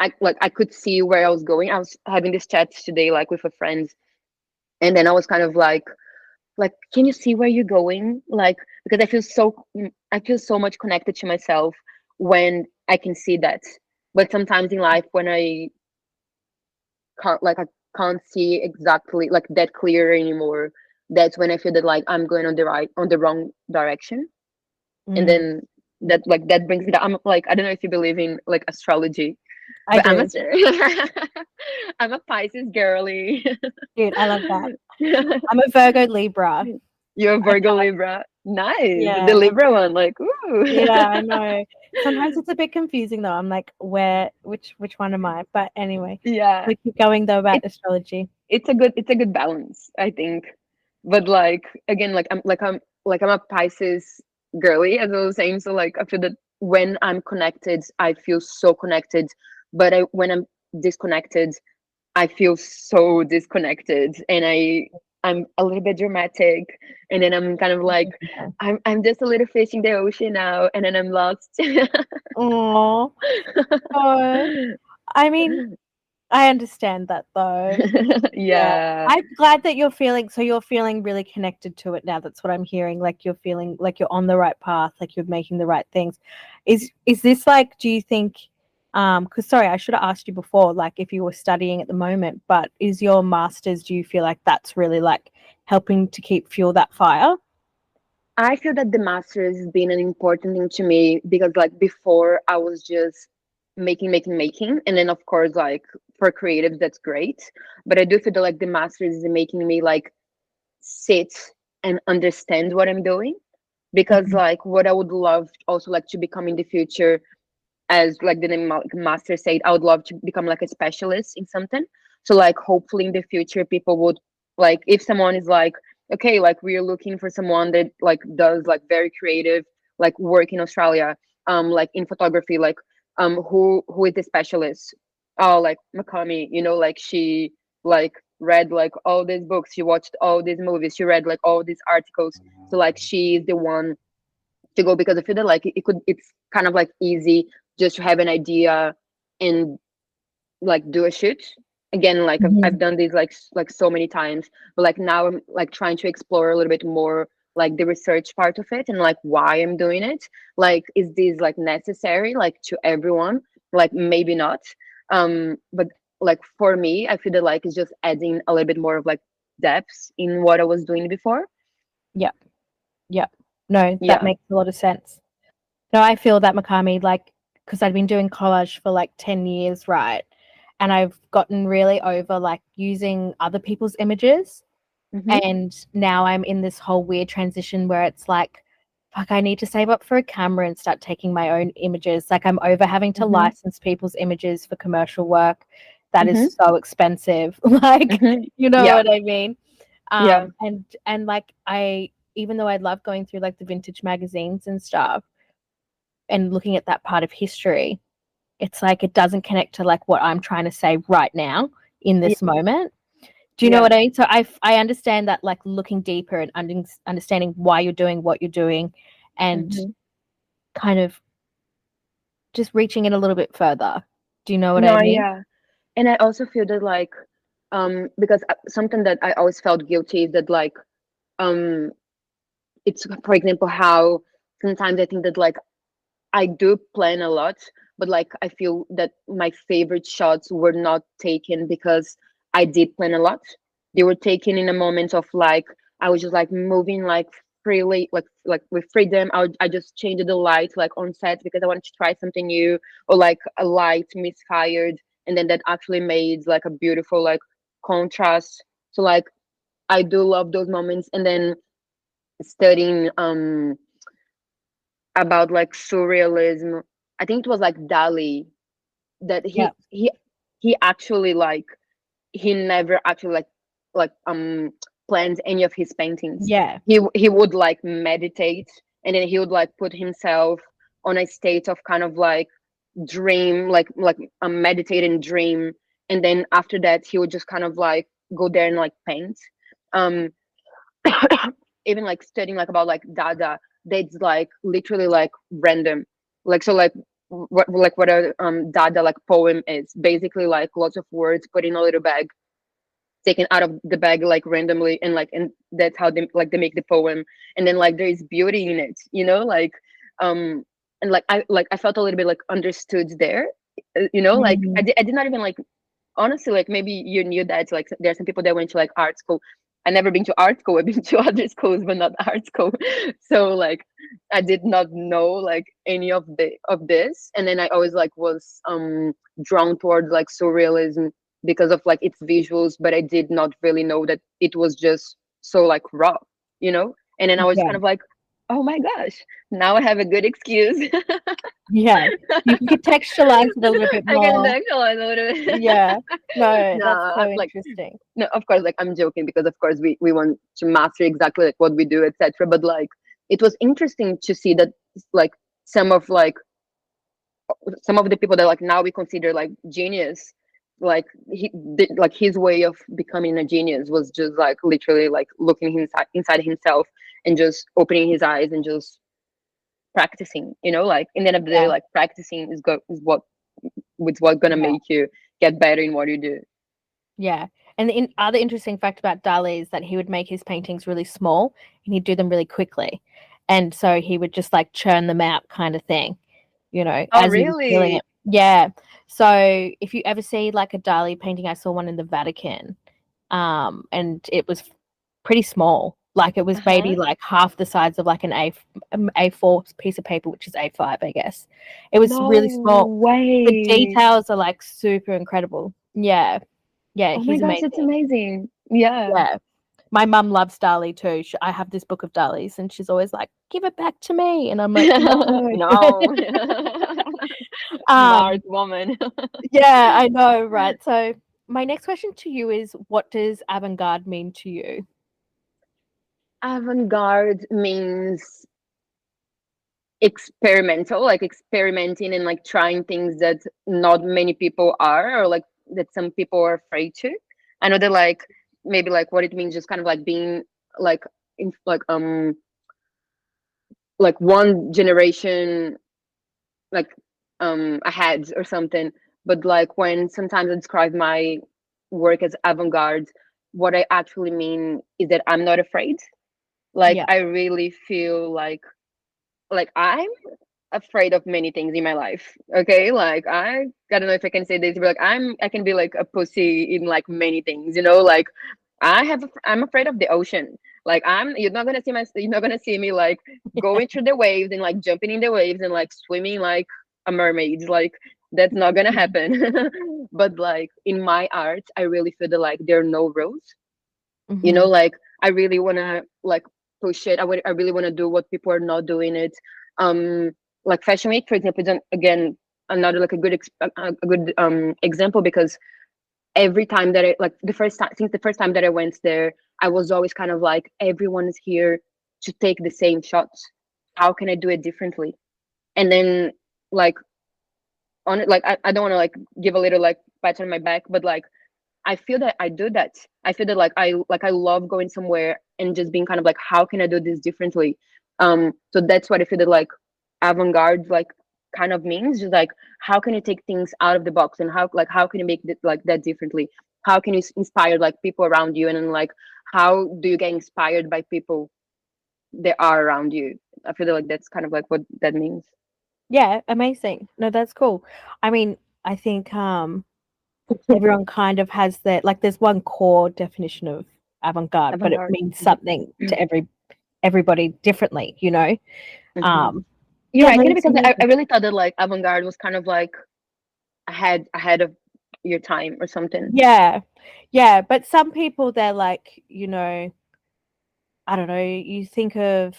I could see where I was going. I was having this chat today like with a friend, and then I was kind of like can you see where you're going? Like because I feel so much connected to myself when I can see that. But sometimes in life when I can't see exactly like that clear anymore, that's when I feel that like I'm going on the wrong direction. And Mm, then that brings me down. I'm like I don't know if you believe in like astrology, I but do. I'm a Pisces girly. Dude, I love that. I'm a Virgo Libra. You're a I Virgo can't. Libra. Nice. The Yeah. Libra one, like ooh. Yeah, I know. Sometimes it's a bit confusing though. I'm like, which one am I? But anyway, Yeah. we keep going though about It astrology. it's a good balance, I think. But like again, I'm a Pisces girly, as I was saying. So like I feel that when I'm connected, I feel so connected. But when I'm disconnected, I feel so disconnected, and I'm a little bit dramatic, and then I'm kind of like I'm just a little fish in the ocean now, and then I'm lost. Oh, no. I mean, I understand that though. Yeah. Yeah. I'm glad that you're feeling really connected to it now. That's what I'm hearing. Like you're feeling like you're on the right path, like you're making the right things. Is this like, do you think, because sorry, I should have asked you before, like if you were studying at the moment, but is your master's, do you feel like that's really like helping to keep fuel that fire? I feel that the masters has been an important thing to me because like before I was just making, and then of course like for creatives that's great, but I do feel that like the masters is making me like sit and understand what I'm doing, because Mhm. like what I would love also like to become in the future, as like the name master said, I would love to become like a specialist in something. So like hopefully in the future people would like if someone is like okay like we're looking for someone that like does like very creative like work in Australia, like in photography, like who is the specialist? Oh, like Macami, like she like read like all these books, she watched all these movies, she read like all these articles, so like she is the one to go, because I feel that like it's kind of like easy just to have an idea and like do a shoot. Again, like I've Mhm. done these like so many times, but like now I'm like trying to explore a little bit more like the research part of it and like why I'm doing it. Like, is this like necessary like to everyone? Like maybe not. But like for me, I feel that like it's just adding a little bit more of like depth in what I was doing before. Yep. Yep. No, that Yeah. makes a lot of sense. No, I feel that, Makami, like, because I've been doing collage for like 10 years, right? And I've gotten really over like using other people's images. Mm-hmm. And now I'm in this whole weird transition where it's like, fuck, I need to save up for a camera and start taking my own images. Like, I'm over having to Mm-hmm. license people's images for commercial work. That is Mm-hmm. so expensive. Like, Mm-hmm. you know Yeah. what I mean? Yeah. And like, even though I love going through like the vintage magazines and stuff, and looking at that part of history, it's like it doesn't connect to like what I'm trying to say right now in Yeah. this moment. Do you know Yeah. what I mean? So I understand that, like looking deeper and understanding why you're doing what you're doing, and Hmm. kind of just reaching it a little bit further. Do you know what I No, mean? yeah. And I also feel that like because something that I always felt guilty is that like um it's, for example, how sometimes I think that like I do plan a lot, but like I feel that my favorite shots were not taken because I did plan a lot. They were taken in a moment of like I was just like moving like freely, like with freedom. I just changed the light like on set because I wanted to try something new, or like a light misfired, and then that actually made like a beautiful like contrast. So like I do love those moments. And then studying about like surrealism. I think it was like Dali that Yeah. he actually like he never actually like planned any of his paintings. Yeah. He would like meditate, and then he would like put himself on a state of kind of like dream, like a meditating dream, and then after that he would just kind of like go there and like paint. Um, even like studying like about like Dada, that's like literally like random. Like so what a Dada like poem is basically like lots of words put in a little bag, taken out of the bag like randomly, and like and that's how they make the poem. And then like there is beauty in it, you know, um and like I felt a little bit like understood there, you know, like Mhm. I did not even like honestly, like maybe you knew that like there are some people that went to like art school. I never been to art school. I've been to other schools, but not art school. So like I did not know like any of this. And then I always like was drawn towards like surrealism because of like its visuals, but I did not really know that it was just so like raw, you know? And then I was Yeah. kind of like, oh my gosh, now I have a good excuse. Yeah. You can contextualize it a little bit I can more. actualize a little bit. Yeah. No, No, that's so like interesting. no, of course, like I'm joking because of course we want to master exactly like what we do, etc. But like it was interesting to see that like some of like some of the people that like now we consider like genius, like like his way of becoming a genius was just like literally like looking inside himself and just opening his eyes and just practicing, you know, like in the end of the day Yeah. like practicing is what gonna Yeah. make you get better in what you do. Yeah. And the other interesting fact about Dali is that he would make his paintings really small and he'd do them really quickly. And so he would just like churn them out kind of thing, Oh as he was feeling really? it. Yeah. So if you ever see like a Dali painting, I saw one in the Vatican, and it was pretty small. Like it was maybe Uh-huh. like half the size of like an A4 piece of paper, which is A5, I guess. It was No really small. The way. details are like super incredible. Yeah. Yeah, Oh my he's gosh, that's amazing. amazing. Yeah. Yeah. My mum loves Dali too. I have this book of Dali's and she's always like, give it back to me. And I'm like, no. No. um, Smart woman. yeah, I know, right? So my next question to you is, what does avant-garde mean to you? Avant-garde means experimental, like experimenting and like trying things that not many people are, or like that some people are afraid to. I know that like maybe like what it means just kind of like being like in like one generation like ahead or something. But like when sometimes I describe my work as avant-garde, what I actually mean is that I'm not afraid. Like Yeah. I really feel like I'm afraid of many things in my life. Okay, like I don't know if I can say this, but like I can be like a pussy in like many things, you know, like I'm afraid of the ocean. Like you're not gonna see me like going through the waves and like jumping in the waves and like swimming like a mermaid. Like that's not gonna happen. But like in my art I really feel that like there are no rules, you Mm-hmm. know, like I really want to like push it. I really want to do what people are not doing it. um like fashion week, for example, is again another like a good a good example, because every time that I like the first time since the first time that I went there, I was always kind of like, everyone is here to take the same shots, how can I do it differently? And then like on it, like I don't want to like give a little like pat on my back, but like I feel that I do that. I feel that like I love going somewhere and just being kind of like, how can I do this differently? So that's what I feel that like avant-garde like kind of means, just like how can you take things out of the box, and how can you make it like that differently? How can you inspire like people around you, and then like how do you get inspired by people that are around you? I feel like that's kind of like what that means. Yeah, amazing. No, that's cool. I mean, I think everyone kind of has their like there's one core definition of avant-garde, but it Avant-garde. means something to everybody differently, you know. Hmm. Um You're yeah, right, no, kind of, it's because I amazing. really thought that like avant-garde was kind of like ahead of your time or something. Yeah. Yeah, but some people they're like, you know, I don't know, you think of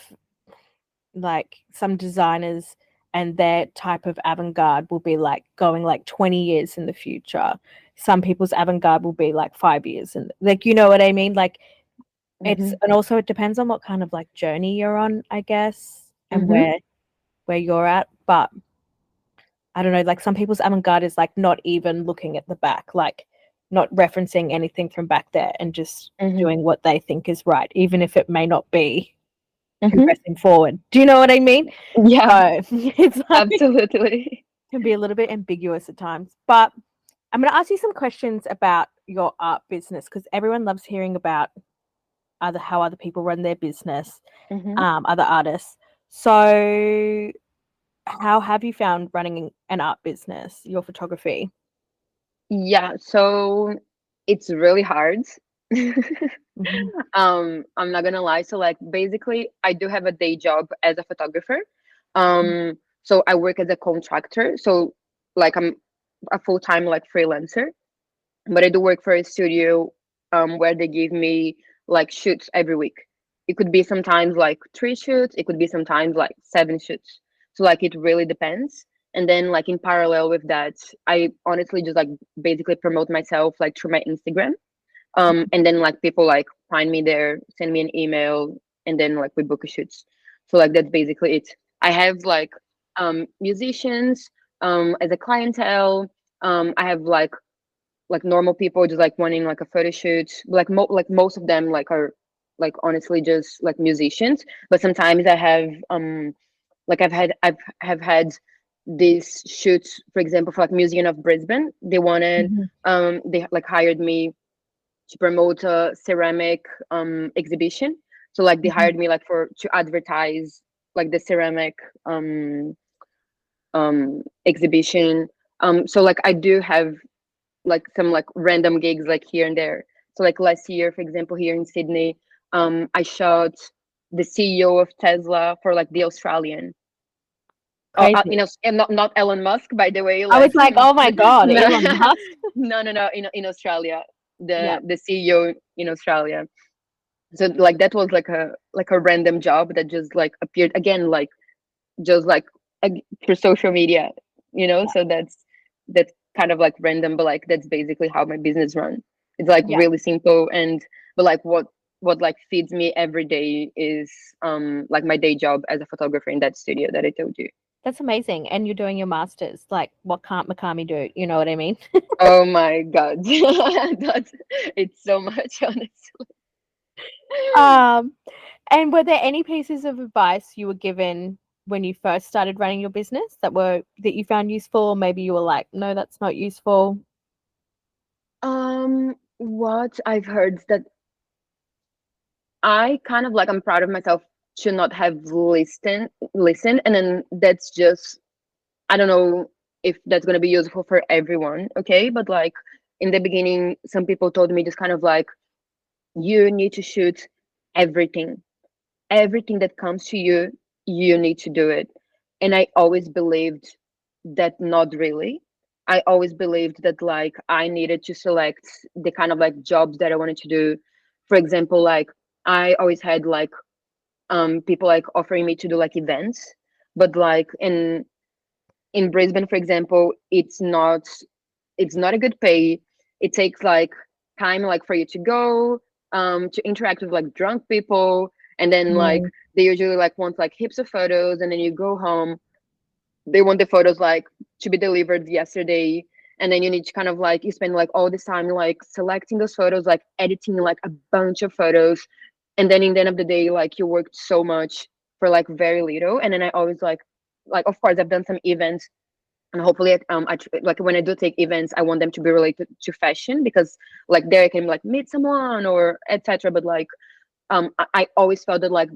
like some designers and their type of avant-garde will be like going like 20 years in the future. Some people's avant-garde will be like 5 years and like you know what I mean? Like it's Hmm. and also it depends on what kind of like journey you're on, I guess, and Hmm. where you're at. But I don't know, like some people's avant-garde is like not even looking at the back, like not referencing anything from back there and just Hmm. doing what they think is right, even if it may not be Hmm. progressing forward. Do you know what I mean? Yeah, So it's like absolutely. can be a little bit ambiguous at times. But I'm going to ask you some questions about your art business because everyone loves hearing about other how other people run their business, Hmm. other artists. So, how have you found running an art business, your photography? Yeah, so it's really hard. Hmm. I'm not gonna lie. So like basically I do have a day job as a photographer. So I work as a contractor. So like I'm a full-time like freelancer, but I do work for a studio where they give me like shoots every week. It could be sometimes like 3 shoots, it could be sometimes like 7 shoots. So like it really depends. And then like in parallel with that, I honestly just like basically promote myself like through my Instagram. And then like people like find me there, send me an email, and then like we book a shoots. So like that's basically it. I have like musicians as a clientele. I have like normal people just like wanting like a photo shoot, like like most of them like are like honestly just like musicians, but sometimes I have like I've have had these shoots, for example, for like Museum of Brisbane. They wanted Hmm. they like hired me to promote a ceramic exhibition. So like they Hmm. hired me like for to advertise like the ceramic um exhibition. So like I do have like some like random gigs like here and there. So like last year, for example, here in Sydney, I shot the CEO of Tesla for like the Australian. Crazy. And not Elon Musk, by the way. I was Like like, oh my God, no, Elon Musk. no. In Australia, Yeah. the CEO in Australia. So like that was like a random job that just like appeared again, like just like through social media, you know. So that's kind of like random, but like that's basically how my business run. It's like Yeah. really simple, and but like what like feeds me every day is like my day job as a photographer in that studio that I told you. That's amazing. And you're doing your masters. Like, what can't Macami do? You know what I mean? Oh my god. That's it's so much, honestly. Um, and were there any pieces of advice you were given when you first started running your business that you found useful, or maybe you were like, no, that's not useful? What I've heard is that I kind of like I'm proud of myself to not have listened, and then that's just I don't know if that's gonna be useful for everyone, okay? But like in the beginning, some people told me just kind of like you need to shoot everything, everything that comes to you, you need to do it. And I always believed that not really. I always believed that like I needed to select the kind of like jobs that I wanted to do. For example, like I always had like people like offering me to do like events, but like in Brisbane, for example, it's not a good pay. It takes like time like for you to go, to interact with like drunk people, and then like Mm. they usually like want like heaps of photos, and then you go home. they want the photos like to be delivered yesterday, and then you need to kind of like you spend like all this time like selecting those photos, like editing like a bunch of photos, and then in the end of the day like you worked so much for like very little. And then I always like of course I've done some events, and hopefully like when I do take events I want them to be related to fashion, because like there I can like meet someone or etc. But like I always felt that like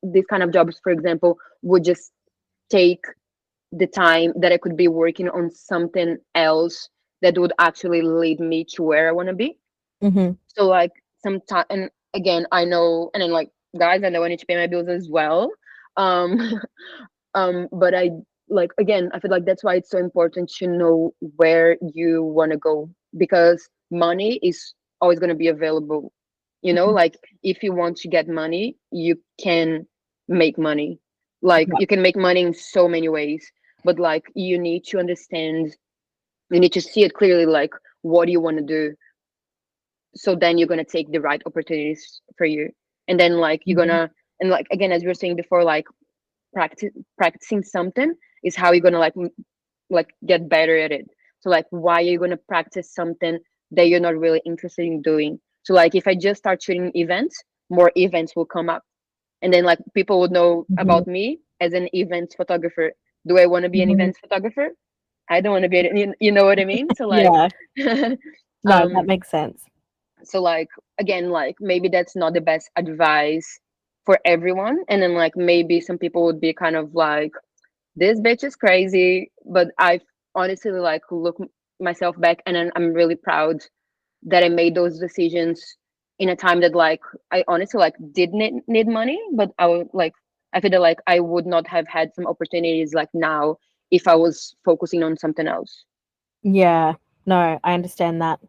these kind of jobs, for example, would just take the time that I could be working on something else that would actually lead me to where I want to be. Mm-hmm. So like sometime, and again, I know, and then like guys, I know I need to pay my bills as well. Um, but I like again, I feel like that's why it's so important to know where you want to go, because money is always going to be available. You know, like if you want to get money, you can make money. Like Yeah. you can make money in so many ways, but like you need to understand, you need to see it clearly, like what do you want to do, so then you're gonna take the right opportunities for you. And then like you're Mhm. gonna, and like again as we were saying before, like practicing something is how you're gonna like get better at it. So like why are you gonna practice something that you're not really interested in doing? So like if I just start shooting events, more events will come up, and then like people would know Mhm. about me as an events photographer. Do I want to be an Mhm. events photographer? I don't want to be you know what I mean? So like Yeah. No, that um makes sense. so like again, like maybe that's not the best advice for everyone, and then like maybe some people would be kind of like, this bitch is crazy. But I honestly like look myself back, and then I'm really proud that I made those decisions in a time that like I honestly like did need money, but I would like, I feel that like I would not have had some opportunities like now if I was focusing on something else. Yeah. No, I understand that.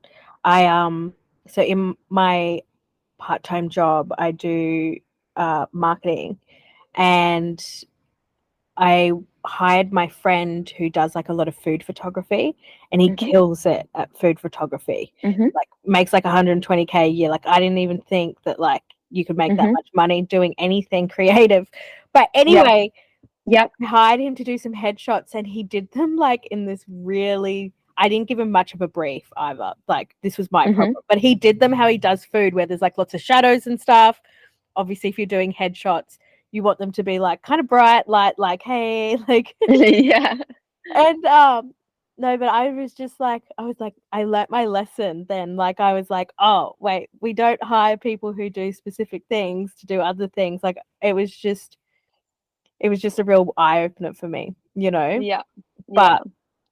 I so in my part-time job, I do marketing, and I hired my friend who does like a lot of food photography, and he Mm-hmm, kills it at food photography. mm-hmm, Like makes like 120K a year. Like I didn't even think that like you could make that mm-hmm. much money doing anything creative. But Yeah, anyway, yeah. I hired him to do some headshots, and he did them like in this really, I didn't give him much of a brief either. Like this was my Mm-hmm. problem. But he did them how he does food, where there's like lots of shadows and stuff. Obviously, if you're doing headshots, you want them to be like kind of bright light, like hey, like Yeah. and no, but I was just like, I was like, I learnt my lesson then. Like I was like, oh wait, we don't hire people who do specific things to do other things. Like it was just a real eye opener for me, you know. Yeah, yeah. But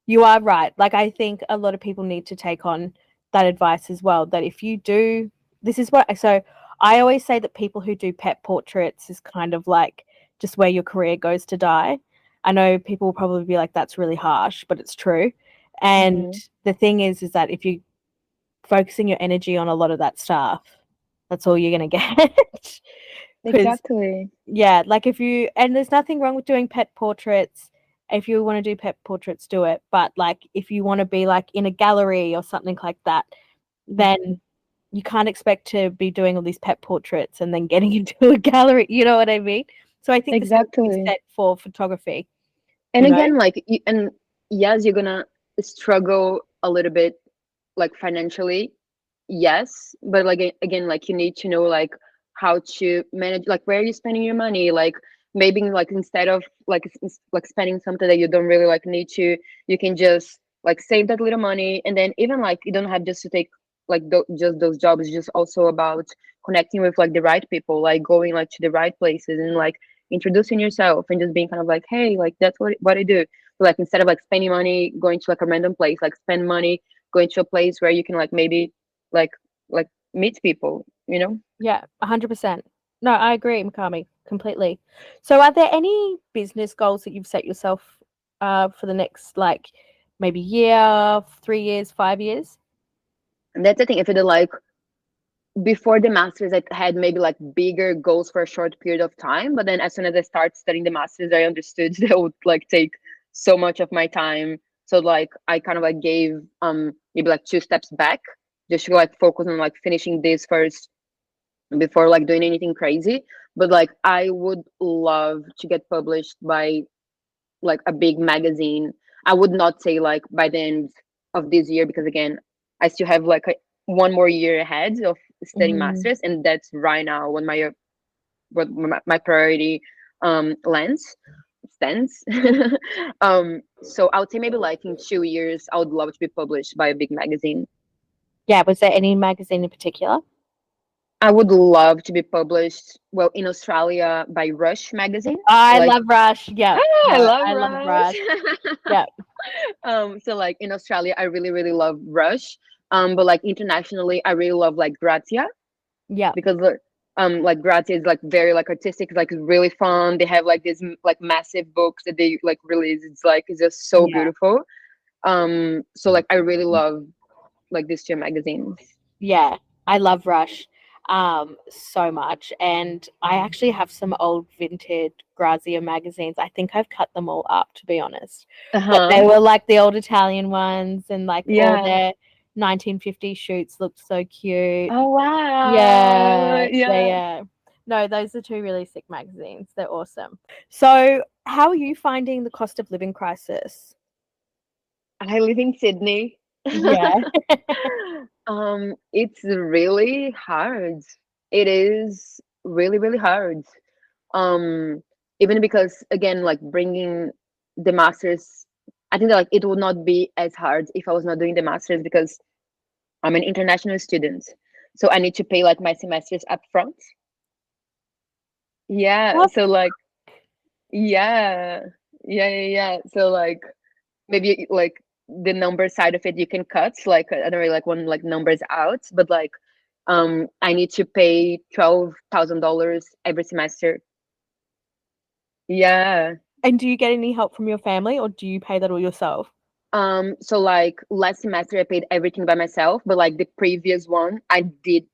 you are right. Like I think a lot of people need to take on that advice as well. That if you do, this is what. So I always say that people who do pet portraits is kind of like just where your career goes to die. I know people will probably be like, that's really harsh, but it's true. And Mm-hmm. the thing is that if you focusing your energy on a lot of that stuff, that's all you're gonna get. Because Exactly. yeah, like if you, and there's nothing wrong with doing pet portraits. If you want to do pet portraits, do it. But like if you want to be like in a gallery or something like that, Mm-hmm. then you can't expect to be doing all these pet portraits and then getting into a gallery. You know what I mean? So I think the same thing is Exactly. set for photography, And you know? again, like, and yes, you're gonna struggle a little bit, like financially, yes, but like again, like you need to know like how to manage, like where are you spending your money, like maybe like instead of like like spending something that you don't really like need to, you can just like save that little money. And then even like you don't have just to take like just those jobs. It's just also about connecting with like the right people, like going like to the right places, and like introducing yourself and just being kind of like, hey, like that's what I do. So like instead of like spending money going to like a random place, like spend money going to a place where you can like maybe like like meet people, you know. Yeah, 100%. No, I agree, Macami, completely. So are there any business goals that you've set yourself for the next like maybe year, 3 years, 5 years? And that's the thing, if it like before the masters I had maybe like bigger goals for a short period of time, but then as soon as I started studying the masters I understood that would like take so much of my time. So like I kind of like gave maybe like two steps back, just to like focus on like finishing this first before like doing anything crazy. But like I would love to get published by like a big magazine. I would not say like by the end of this year, because again, I still have like one more year ahead of studying Mm. masters, and that's right now when my priority lens stands. So I would say maybe like in 2 years, I would love to be published by a big magazine. Yeah, was there any magazine in particular? I would love to be published, well, in Australia by Rush magazine. I Like, love Rush. Yeah, I no, love I love Rush. Rush. Yeah, So like in Australia, I really, really love Rush. But like internationally, I really love like Grazia, yeah, because like Grazia is like very like artistic, like really fun. They have like these like massive books that they like release. It's just so yeah, beautiful. So like I really love like these two magazines. yeah. I love Rush so much. And I actually have some old vintage Grazia magazines. I think I've cut them all up, to be honest. But they Uh-huh. were like the old Italian ones, and like all Yeah. their 1950 shoots looked so cute. Oh wow. Yeah, yeah, Yeah. yeah. No, those are two really sick magazines. They're awesome. So, how are you finding the cost of living crisis? I live in Sydney. Yeah. It's really hard. It is really, really hard. Um, Even because again, like bringing the masters, I think that like it would not be as hard if I was not doing the masters, because I'm an international student. So I need to pay like my semesters up front. Yeah. What? So like, yeah. Yeah. So like maybe like the number side of it you can cut, like I don't really like when like numbers out, but like I need to pay $12,000 every semester. Yeah. And do you get any help from your family or do you pay that all yourself? So like last semester I paid everything by myself, but like the previous one I did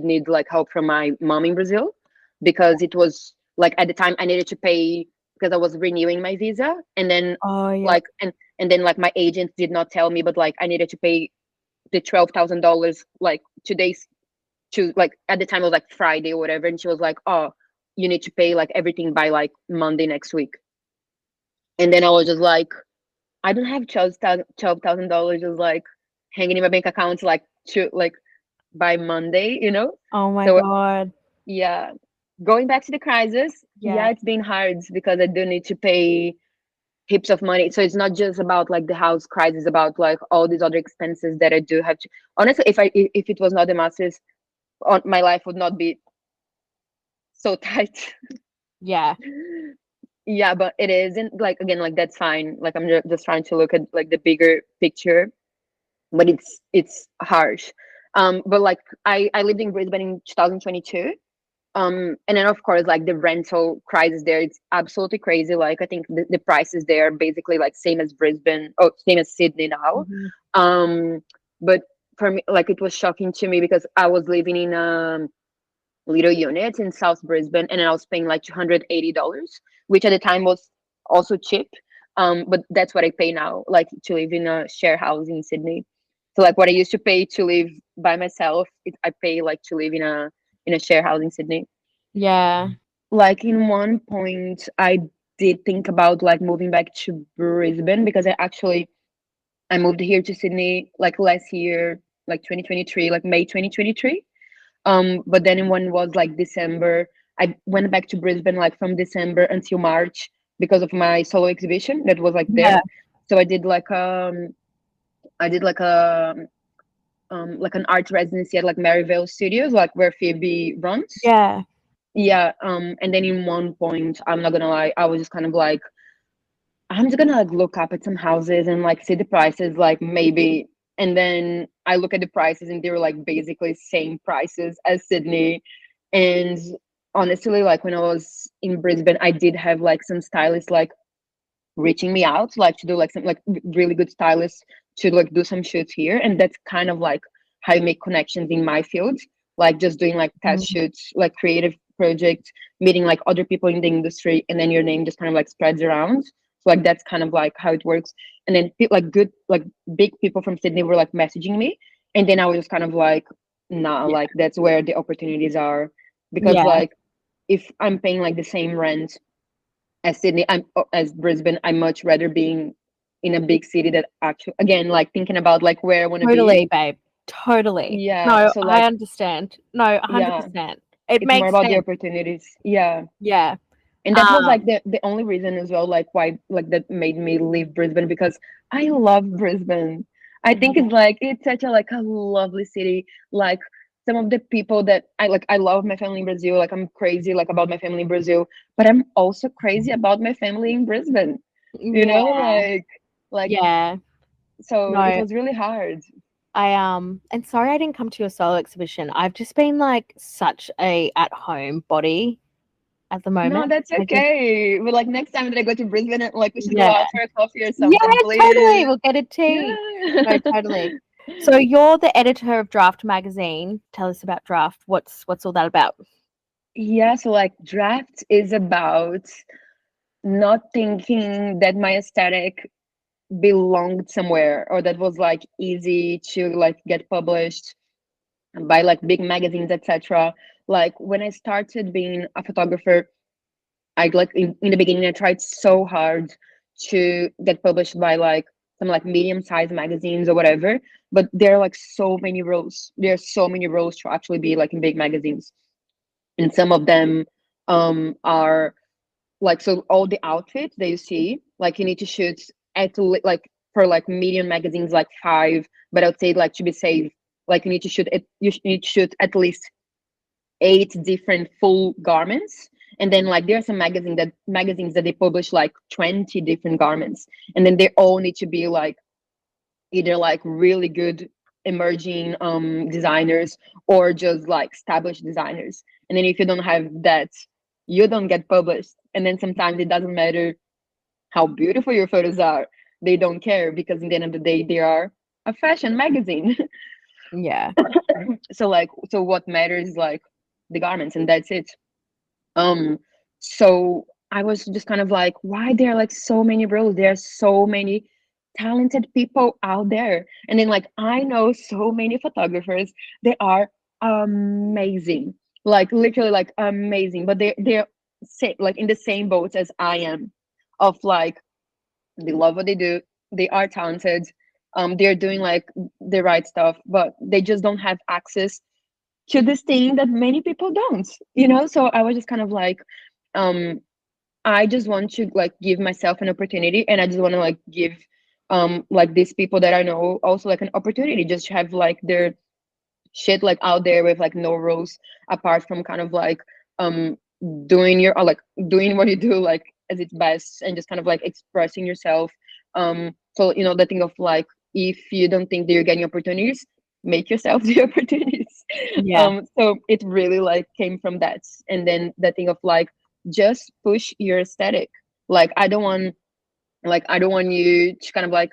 need like help from my mom in Brazil, because it was like at the time I needed to pay because I was renewing my visa, and then Oh, yeah. like and then like my agent did not tell me, but like I needed to pay the $12,000 like 2 days to like at the time it was like Friday or whatever, and she was like, "Oh, you need to pay like everything by like Monday next week." And then I was just like, I don't have $12,000 just like hanging in my bank account like to like by Monday, you know? Oh my So God. yeah. Going back to the crisis, Yeah. yeah, it's been hard because I do need to pay heaps of money. So it's not just about like the house crisis, about like all these other expenses that I do have to. Honestly, if it was not the masters, on my life would not be so tight. Yeah. Yeah, but it isn't like again like that's fine. Like I'm just trying to look at like the bigger picture, but it's harsh. But like I lived in Brisbane in 2022. And then of course like the rental crisis there, it's absolutely crazy. Like I think the prices there are basically like same as Brisbane, oh same as Sydney now. Mhm. But for me, like it was shocking to me because I was living in little unit in South Brisbane, and I was paying like $280, which at the time was also cheap. But that's what I pay now, like to live in a share house in Sydney. So like what I used to pay to live by myself, I pay like to live in a share house in Sydney. Yeah. Like in one point, I did think about like moving back to Brisbane, because I moved here to Sydney like last year, like 2023, like May 2023. But then when it was like December, I went back to Brisbane like from December until March because of my solo exhibition that was like Yeah. there. So I did like an art residency at like Maryvale Studios, like where Phoebe runs. Yeah. Yeah. And then in one point, I'm not gonna lie, I was just kind of like, I'm just gonna like look up at some houses and like see the prices, like maybe. And then I look at the prices and they were like basically same prices as Sydney. And honestly, like when I was in Brisbane, I did have like some stylists like reaching me out, like to do like some like really good stylists to like do some shoots here. And that's kind of like how you make connections in my field, like just doing like test Mm. shoots, like creative projects, meeting like other people in the industry, and then your name just kind of like spreads around. So like that's kind of like how it works. And then like good like big people from Sydney were like messaging me, and then I was just kind of like, nah, Yeah. like that's where the opportunities are. Because Yeah. like if I'm paying like the same rent as Sydney, as Brisbane, I much rather being in a big city that actually, again, like thinking about like where I want to be. Totally, babe. Totally. Yeah. No, So I like, understand. No, yeah, 100%. It it's more makes about the sense. opportunities. Yeah. Yeah. And that was like Um, the only reason as well, like why like that made me leave Brisbane, because I love Brisbane. I think yeah. it's like it's such a like a lovely city. Like some of the people that I like, I love my family in Brazil. Like I'm crazy like about my family in Brazil, but I'm also crazy about my family in Brisbane. You know, Yeah. like Yeah. so it No, was really hard. and sorry I didn't come to your solo exhibition. I've just been like such a at home body at the No, moment. that's I just okay. But like next time that I go to Brisbane, like we should go yeah. out for a coffee or Yeah, something, totally. please. We'll get a tea. No, Yeah. totally. So you're the editor of Draft magazine. Tell us about Draft. What's all that about? Yeah, so like draft is about not thinking that my aesthetic belonged somewhere or that was like easy to like get published by like big magazines, etc. Like when I started being a photographer, I like in the beginning I tried so hard to get published by like some like medium-sized magazines or whatever, but there are like so many roles. There are so many roles to actually be like in big magazines. And some of them are like, so all the outfits that you see, like you need to shoot like for like medium magazines like five, but I would say like to be safe, like you need to shoot it, need to shoot at least eight different full garments. And then like there are some magazines that they publish like 20 different garments, and then they all need to be like either like really good emerging designers or just like established designers. And then if you don't have that, you don't get published. And then sometimes it doesn't matter how beautiful your photos are, they don't care, because in the end of the day they are a fashion magazine. Yeah. So like, so what matters is like the garments, and that's it. um so I was just kind of like, why there are like so many roles, there are so many talented people out there. And then like I know so many photographers, they are amazing, like literally like amazing, but they're like in the same boat as I am, of like they love what they do, they are talented, they're doing like the right stuff, but they just don't have access to this thing that many people don't, you know. So I was just kind of like, um I just want to like give myself an opportunity, and I just want to like give like these people that I know also like an opportunity just to have like their shit like out there with like no rules, apart from kind of like um doing your like doing what you do like as its best, and just kind of like expressing yourself. So you know, the thing of like, if you don't think that you're getting opportunities, make yourself the opportunities. Yeah. So it really like came from that. And then the thing of like, just push your aesthetic. Like I don't want you to kind of like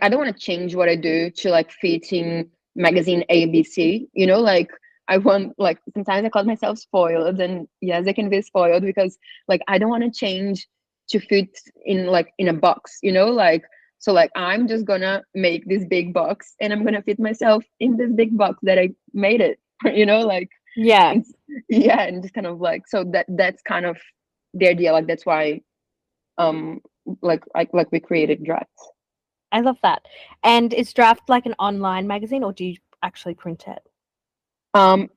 I don't want to change what I do to like fit in magazine ABC, you know, like I want like sometimes I call myself spoiled, and yes, I can be spoiled because like I don't want to change to fit in like in a box, you know, like so like I'm just gonna make this big box and I'm gonna fit myself in this big box that I made it, you know, like Yeah. it's yeah, and just kind of like, so that's kind of the idea, like that's why um like we created drafts. I love that. And is Draft like an online magazine or do you actually print it?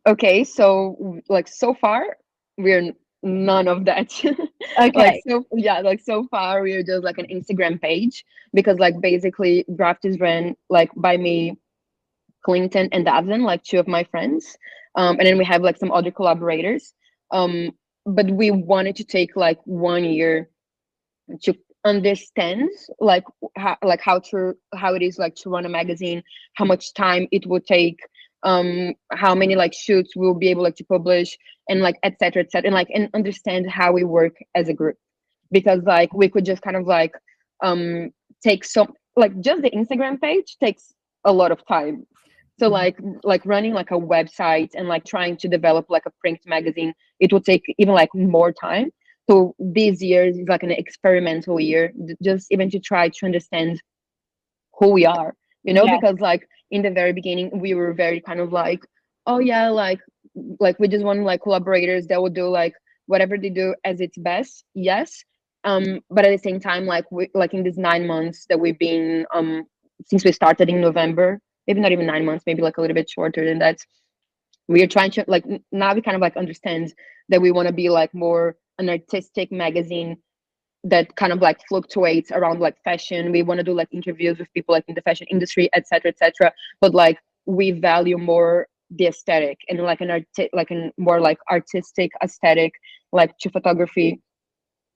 Okay, so like so far we're none of that. Like Okay. so yeah, like so far we're just like an Instagram page, because like basically Draft is ran like by me, Clinton and Davin, like two of my friends. And then we have like some other collaborators. Um, but we wanted to take like 1 year to understand how it is like to run a magazine, how much time it will take, how many like shoots we'll be able like to publish, and like etc etc, and like and understand how we work as a group. Because like we could just kind of like um take some, like just the Instagram page takes a lot of time. So Mhm. like running like a website and like trying to develop like a print magazine, it would take even like more time. So this year is like an experimental year, just even to try to understand who we are, you know, Yeah. because like in the very beginning we were very kind of like, oh yeah, like we just want like collaborators that will do like whatever they do as its best, yes, But at the same time, like we like in these 9 months that we've been since we started in November, maybe not even 9 months, maybe like a little bit shorter than that, we are trying to like now we kind of like understand that we want to be like more an artistic magazine that kind of like fluctuates around like fashion. We want to do like interviews with people like in the fashion industry, etc., etc. But like we value more the aesthetic and like like a more like artistic aesthetic like to photography,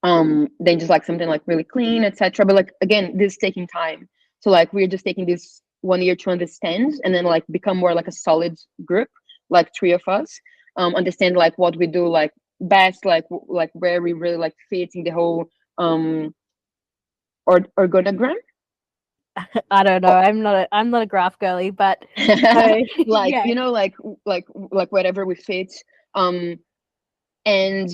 than just like something like really clean, etc. But like again, this is taking time. So like we're just taking this 1 year to understand and then like become more like a solid group, like three of us, understand like what we do like best, like like where we really like fit in the whole um organogram. I don't know. I'm not a graph girly, but so Like yeah, you know like whatever we fit, um and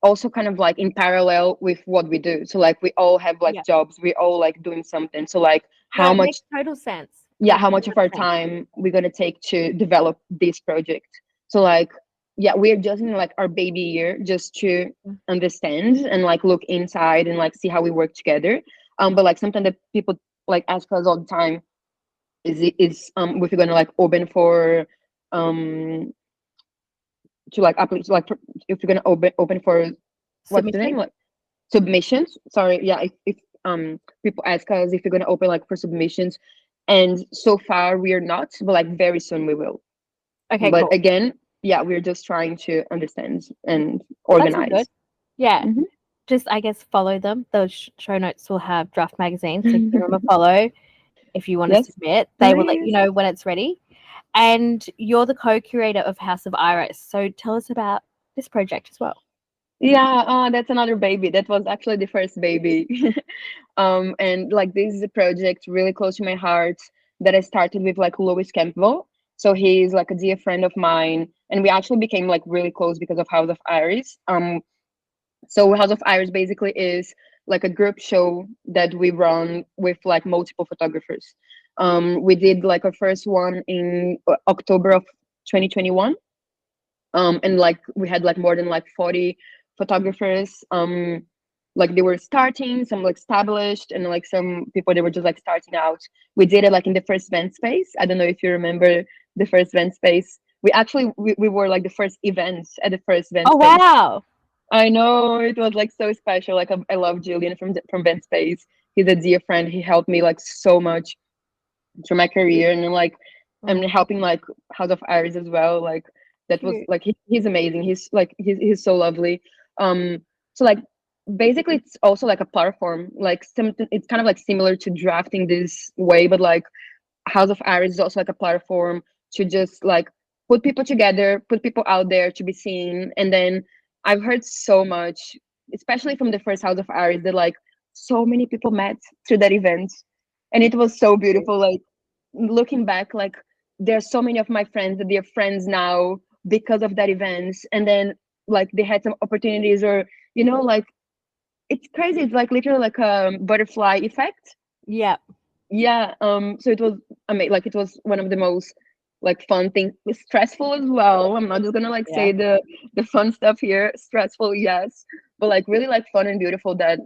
also kind of like in parallel with what we do. So like we all have like yeah. jobs, we all like doing something. So like No, how it much, makes total sense. yeah, Makes how so much of much our sense. time we're gonna take to develop this project. So like yeah, we're just in like our baby year just to understand and like look inside and like see how we work together. But like something that people like ask us all the time is if we're gonna like open for um to like apply to like if we're gonna open for what's the Submission? name, like submissions, sorry, yeah, if people ask us if we're going to open like for submissions, and so far we are not, but like very soon we will. Okay, But cool. again, yeah, we're just trying to understand and Well, that's all good. organize. Yeah. Hmm. Just, I guess, follow them. Those show notes will have Draft Magazine, so give them a follow if you want to Yes, submit. They will let you please. know when it's ready. And you're the co-curator of House of Iris. So tell us about this project as well. Yeah, that's another baby. That was actually the first baby. And like this is a project really close to my heart that I started with like Louis Campbell. So he's like a dear friend of mine, and we actually became like really close because of House of Iris. So House of Iris basically is like a group show that we run with like multiple photographers. We did like our first one in October of 2021, and like we had like more than like 40 photographers, like they were starting, some like established, and like some people they were just like starting out. We did it like in the first event space. I don't know if you remember the first event space. We were like the first events at the first event Oh, space. wow. I know it was like so special. Like I love Julian from event space. He's a dear friend. He helped me like so much through my career, and like I'm Oh, helping like House of Iris as well. Like that was cute. like he's amazing. He's like he's so lovely. So like basically it's also like a platform, like something. It's kind of like similar to drafting this way, but like House of Iris is also like a platform to just like put people together, put people out there to be seen. And then I've heard so much, especially from the first House of Iris, that like so many people met through that event. And it was so beautiful. Like looking back, like there's so many of my friends that they're friends now because of that event. And then like they had some opportunities, or like it's crazy. It's like literally like a butterfly effect. Yeah. Yeah, so it was like it was one of the most like fun things, stressful as well. I'm not just gonna like Yeah. say the fun stuff here. Stressful, yes, but like really like fun and beautiful that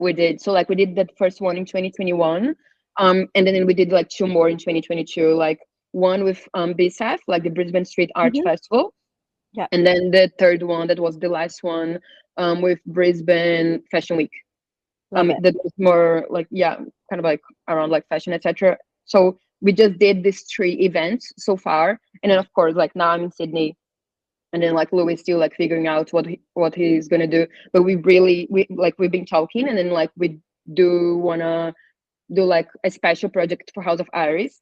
we did. So like we did that first one in 2021, and then we did like two more in 2022, like one with BSAF, like the Brisbane Street Art Hmm. Festival, Yeah. and then the third one that was the last one, with Brisbane Fashion Week. Love it. That was more like, yeah, kind of like around like fashion, etc. So we just did these three events so far, and then of course like now I'm in Sydney, and then like Louis still like figuring out what he's gonna do. But we've been talking, and then like we do wanna do like a special project for House of Iris.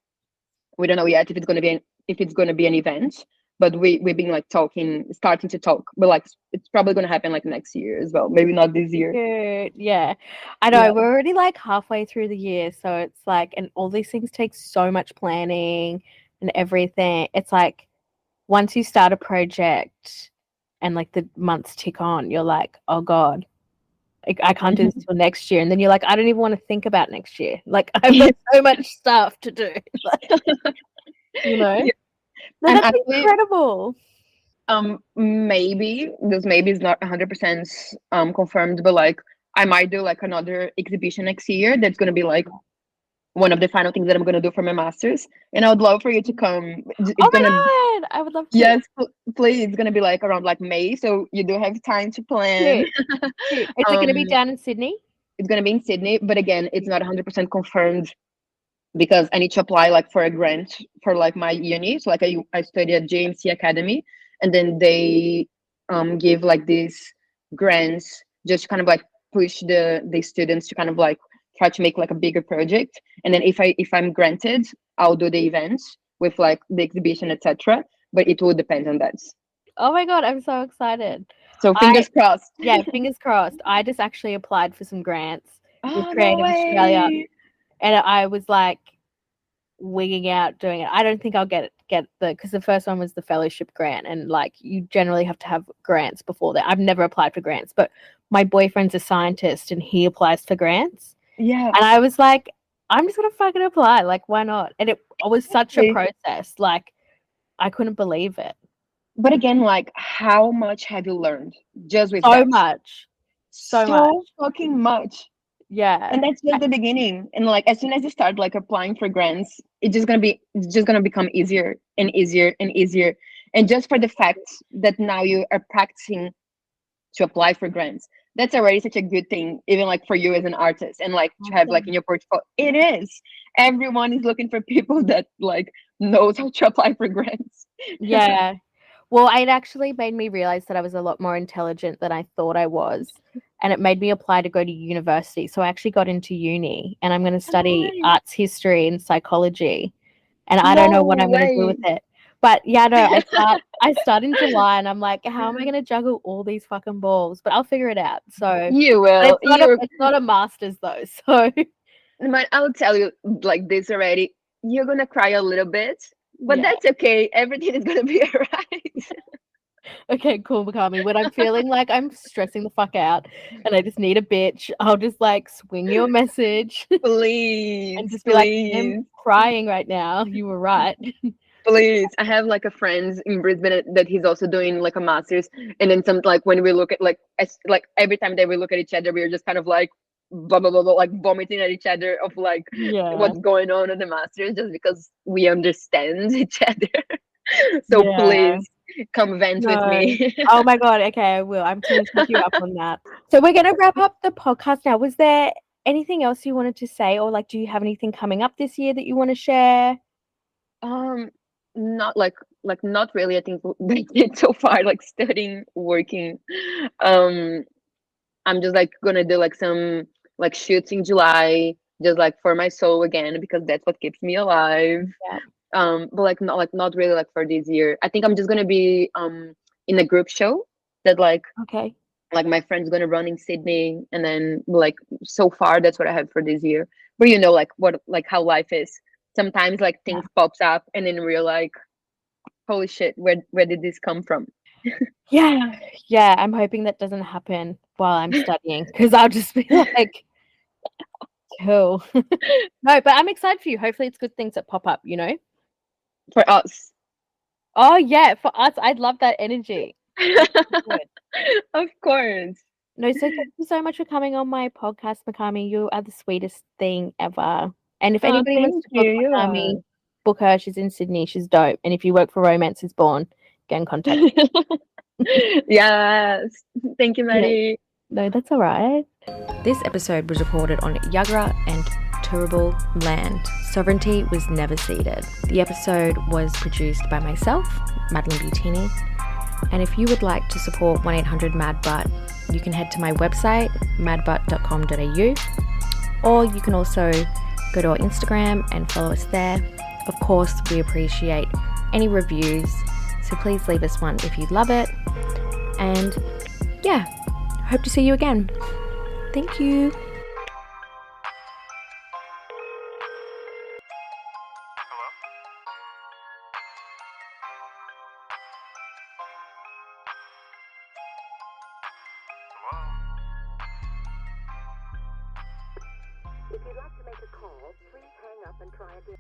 We don't know yet if it's gonna be an event, but we've been like talking, starting to talk. But like it's probably gonna happen like next year as well, maybe not this year. Good. Yeah. I Yeah. know we're already like halfway through the year, so it's like, and all these things take so much planning and everything. It's like once you start a project and like the months tick on, you're like, oh God, I can't do this till next year. And then you're like, I don't even want to think about next year. Like I've got so much stuff to do. Like, you know? Yeah, No, I'm that's actually incredible. maybe this maybe is not 100% confirmed, but like I might do like another exhibition next year. That's gonna be like one of the final things that I'm gonna do for my masters. And I would love for you to come. Oh It's my gonna god, I would love to. yes, please. It's gonna be like around like May, so you do have time to plan. Cute, cute. Is it going to be um, down in Sydney? it's gonna be in Sydney, but again, it's not 100% confirmed because I need to apply like for a grant for like my uni. So like I study at JMC Academy, and then they give like these grants just to kind of like push the students to kind of like try to make like a bigger project. And then if I'm granted, I'll do the events with like the exhibition, etc. But it will depend on that. Oh my god, I'm so excited. So I fingers crossed. Yeah, fingers crossed. I just actually applied for some grants with Oh no Creative Australia, way. and I was like winging out doing it. I don't think I'll get because the first one was the fellowship grant, and like you generally have to have grants before that. I've never applied for grants, but my boyfriend's a scientist and he applies for grants, Yeah. and I was like, I'm just gonna fucking apply. Like, why not? And it was such a Exactly. process. Like, I couldn't believe it. But again, like how much have you learned just with So that? much, so much. So fucking much. Yeah. And that's just the beginning. And like as soon as you start like applying for grants, it's just gonna become easier and easier and easier. And just for the fact that now you are practicing to apply for grants, that's already such a good thing, even like for you as an artist and like to have like in your portfolio. It is. Everyone is looking for people that like knows how to apply for grants. Yeah. Well, it actually made me realize that I was a lot more intelligent than I thought I was. And it made me apply to go to university. So I actually got into uni and I'm going to Oh, no study way. arts history and psychology. And I don't know what No I'm going to do with way. it. But yeah, no, I start in July and I'm like, how am I going to juggle all these fucking balls? But I'll figure it out. So You but will. You it's not a master's though. So But I'll tell you like this already. You're gonna cry a little bit, but yeah. that's okay. Everything is gonna be alright. Okay, cool, Macami. When I'm feeling like I'm stressing the fuck out and I just need a bitch, I'll just like swing you a message and Please, just be like, I'm please, crying right now. You were right. please. I have like a friend in Brisbane that he's also doing like a master's, and then some like when we look at like every time that we look at each other, we're just kind of like blah blah blah, blah like vomiting at each other of like Yeah. what's going on in the masters, just because we understand each other. So Yeah. please come vent with No. me. Oh my God. Okay, I will. I'm going to take you up on that. So we're going to wrap up the podcast now. Was there anything else you wanted to say, or like, do you have anything coming up this year that you want to share? Um, not not really. I think they did so far, like studying, working. Um, I'm just like gonna do like some like shoots in July, just like for my soul again, because that's what keeps me alive. Yeah. But not really like for this year. I think I'm just gonna be in a group show that Okay. like my friend's gonna run in Sydney, and then like so far that's what I have for this year. But you know, like what like how life is. Sometimes like Yeah. things pops up, and then we're like, holy shit, where did this come from? Yeah. Yeah. I'm hoping that doesn't happen while I'm studying because I'll just be like, cool. No, but I'm excited for you. Hopefully, it's good things that pop up, you know? For us. Oh, yeah. For us, I'd love that energy. That's so good. Of course. No, so thank you so much for coming on my podcast, Macami. You are the sweetest thing ever. And if Oh, anybody wants thank to you. book You Macami, are. book her. She's in Sydney. She's dope. And if you work for Romance is Born, get in contact. Yes. Thank you, Yeah. Maddie. No, that's all right. This episode was recorded on Yuggera and Turrbal land. Sovereignty was never ceded. The episode was produced by myself, Madeline Butini. And if you would like to support 1-800-MAD-BUTT, you can head to my website, madbutt.com.au, or you can also go to our Instagram and follow us there. Of course, we appreciate any reviews, so please leave us one if you love it. And yeah, hope to see you again. Thank you. If you'd like to make a call, please hang up and try again.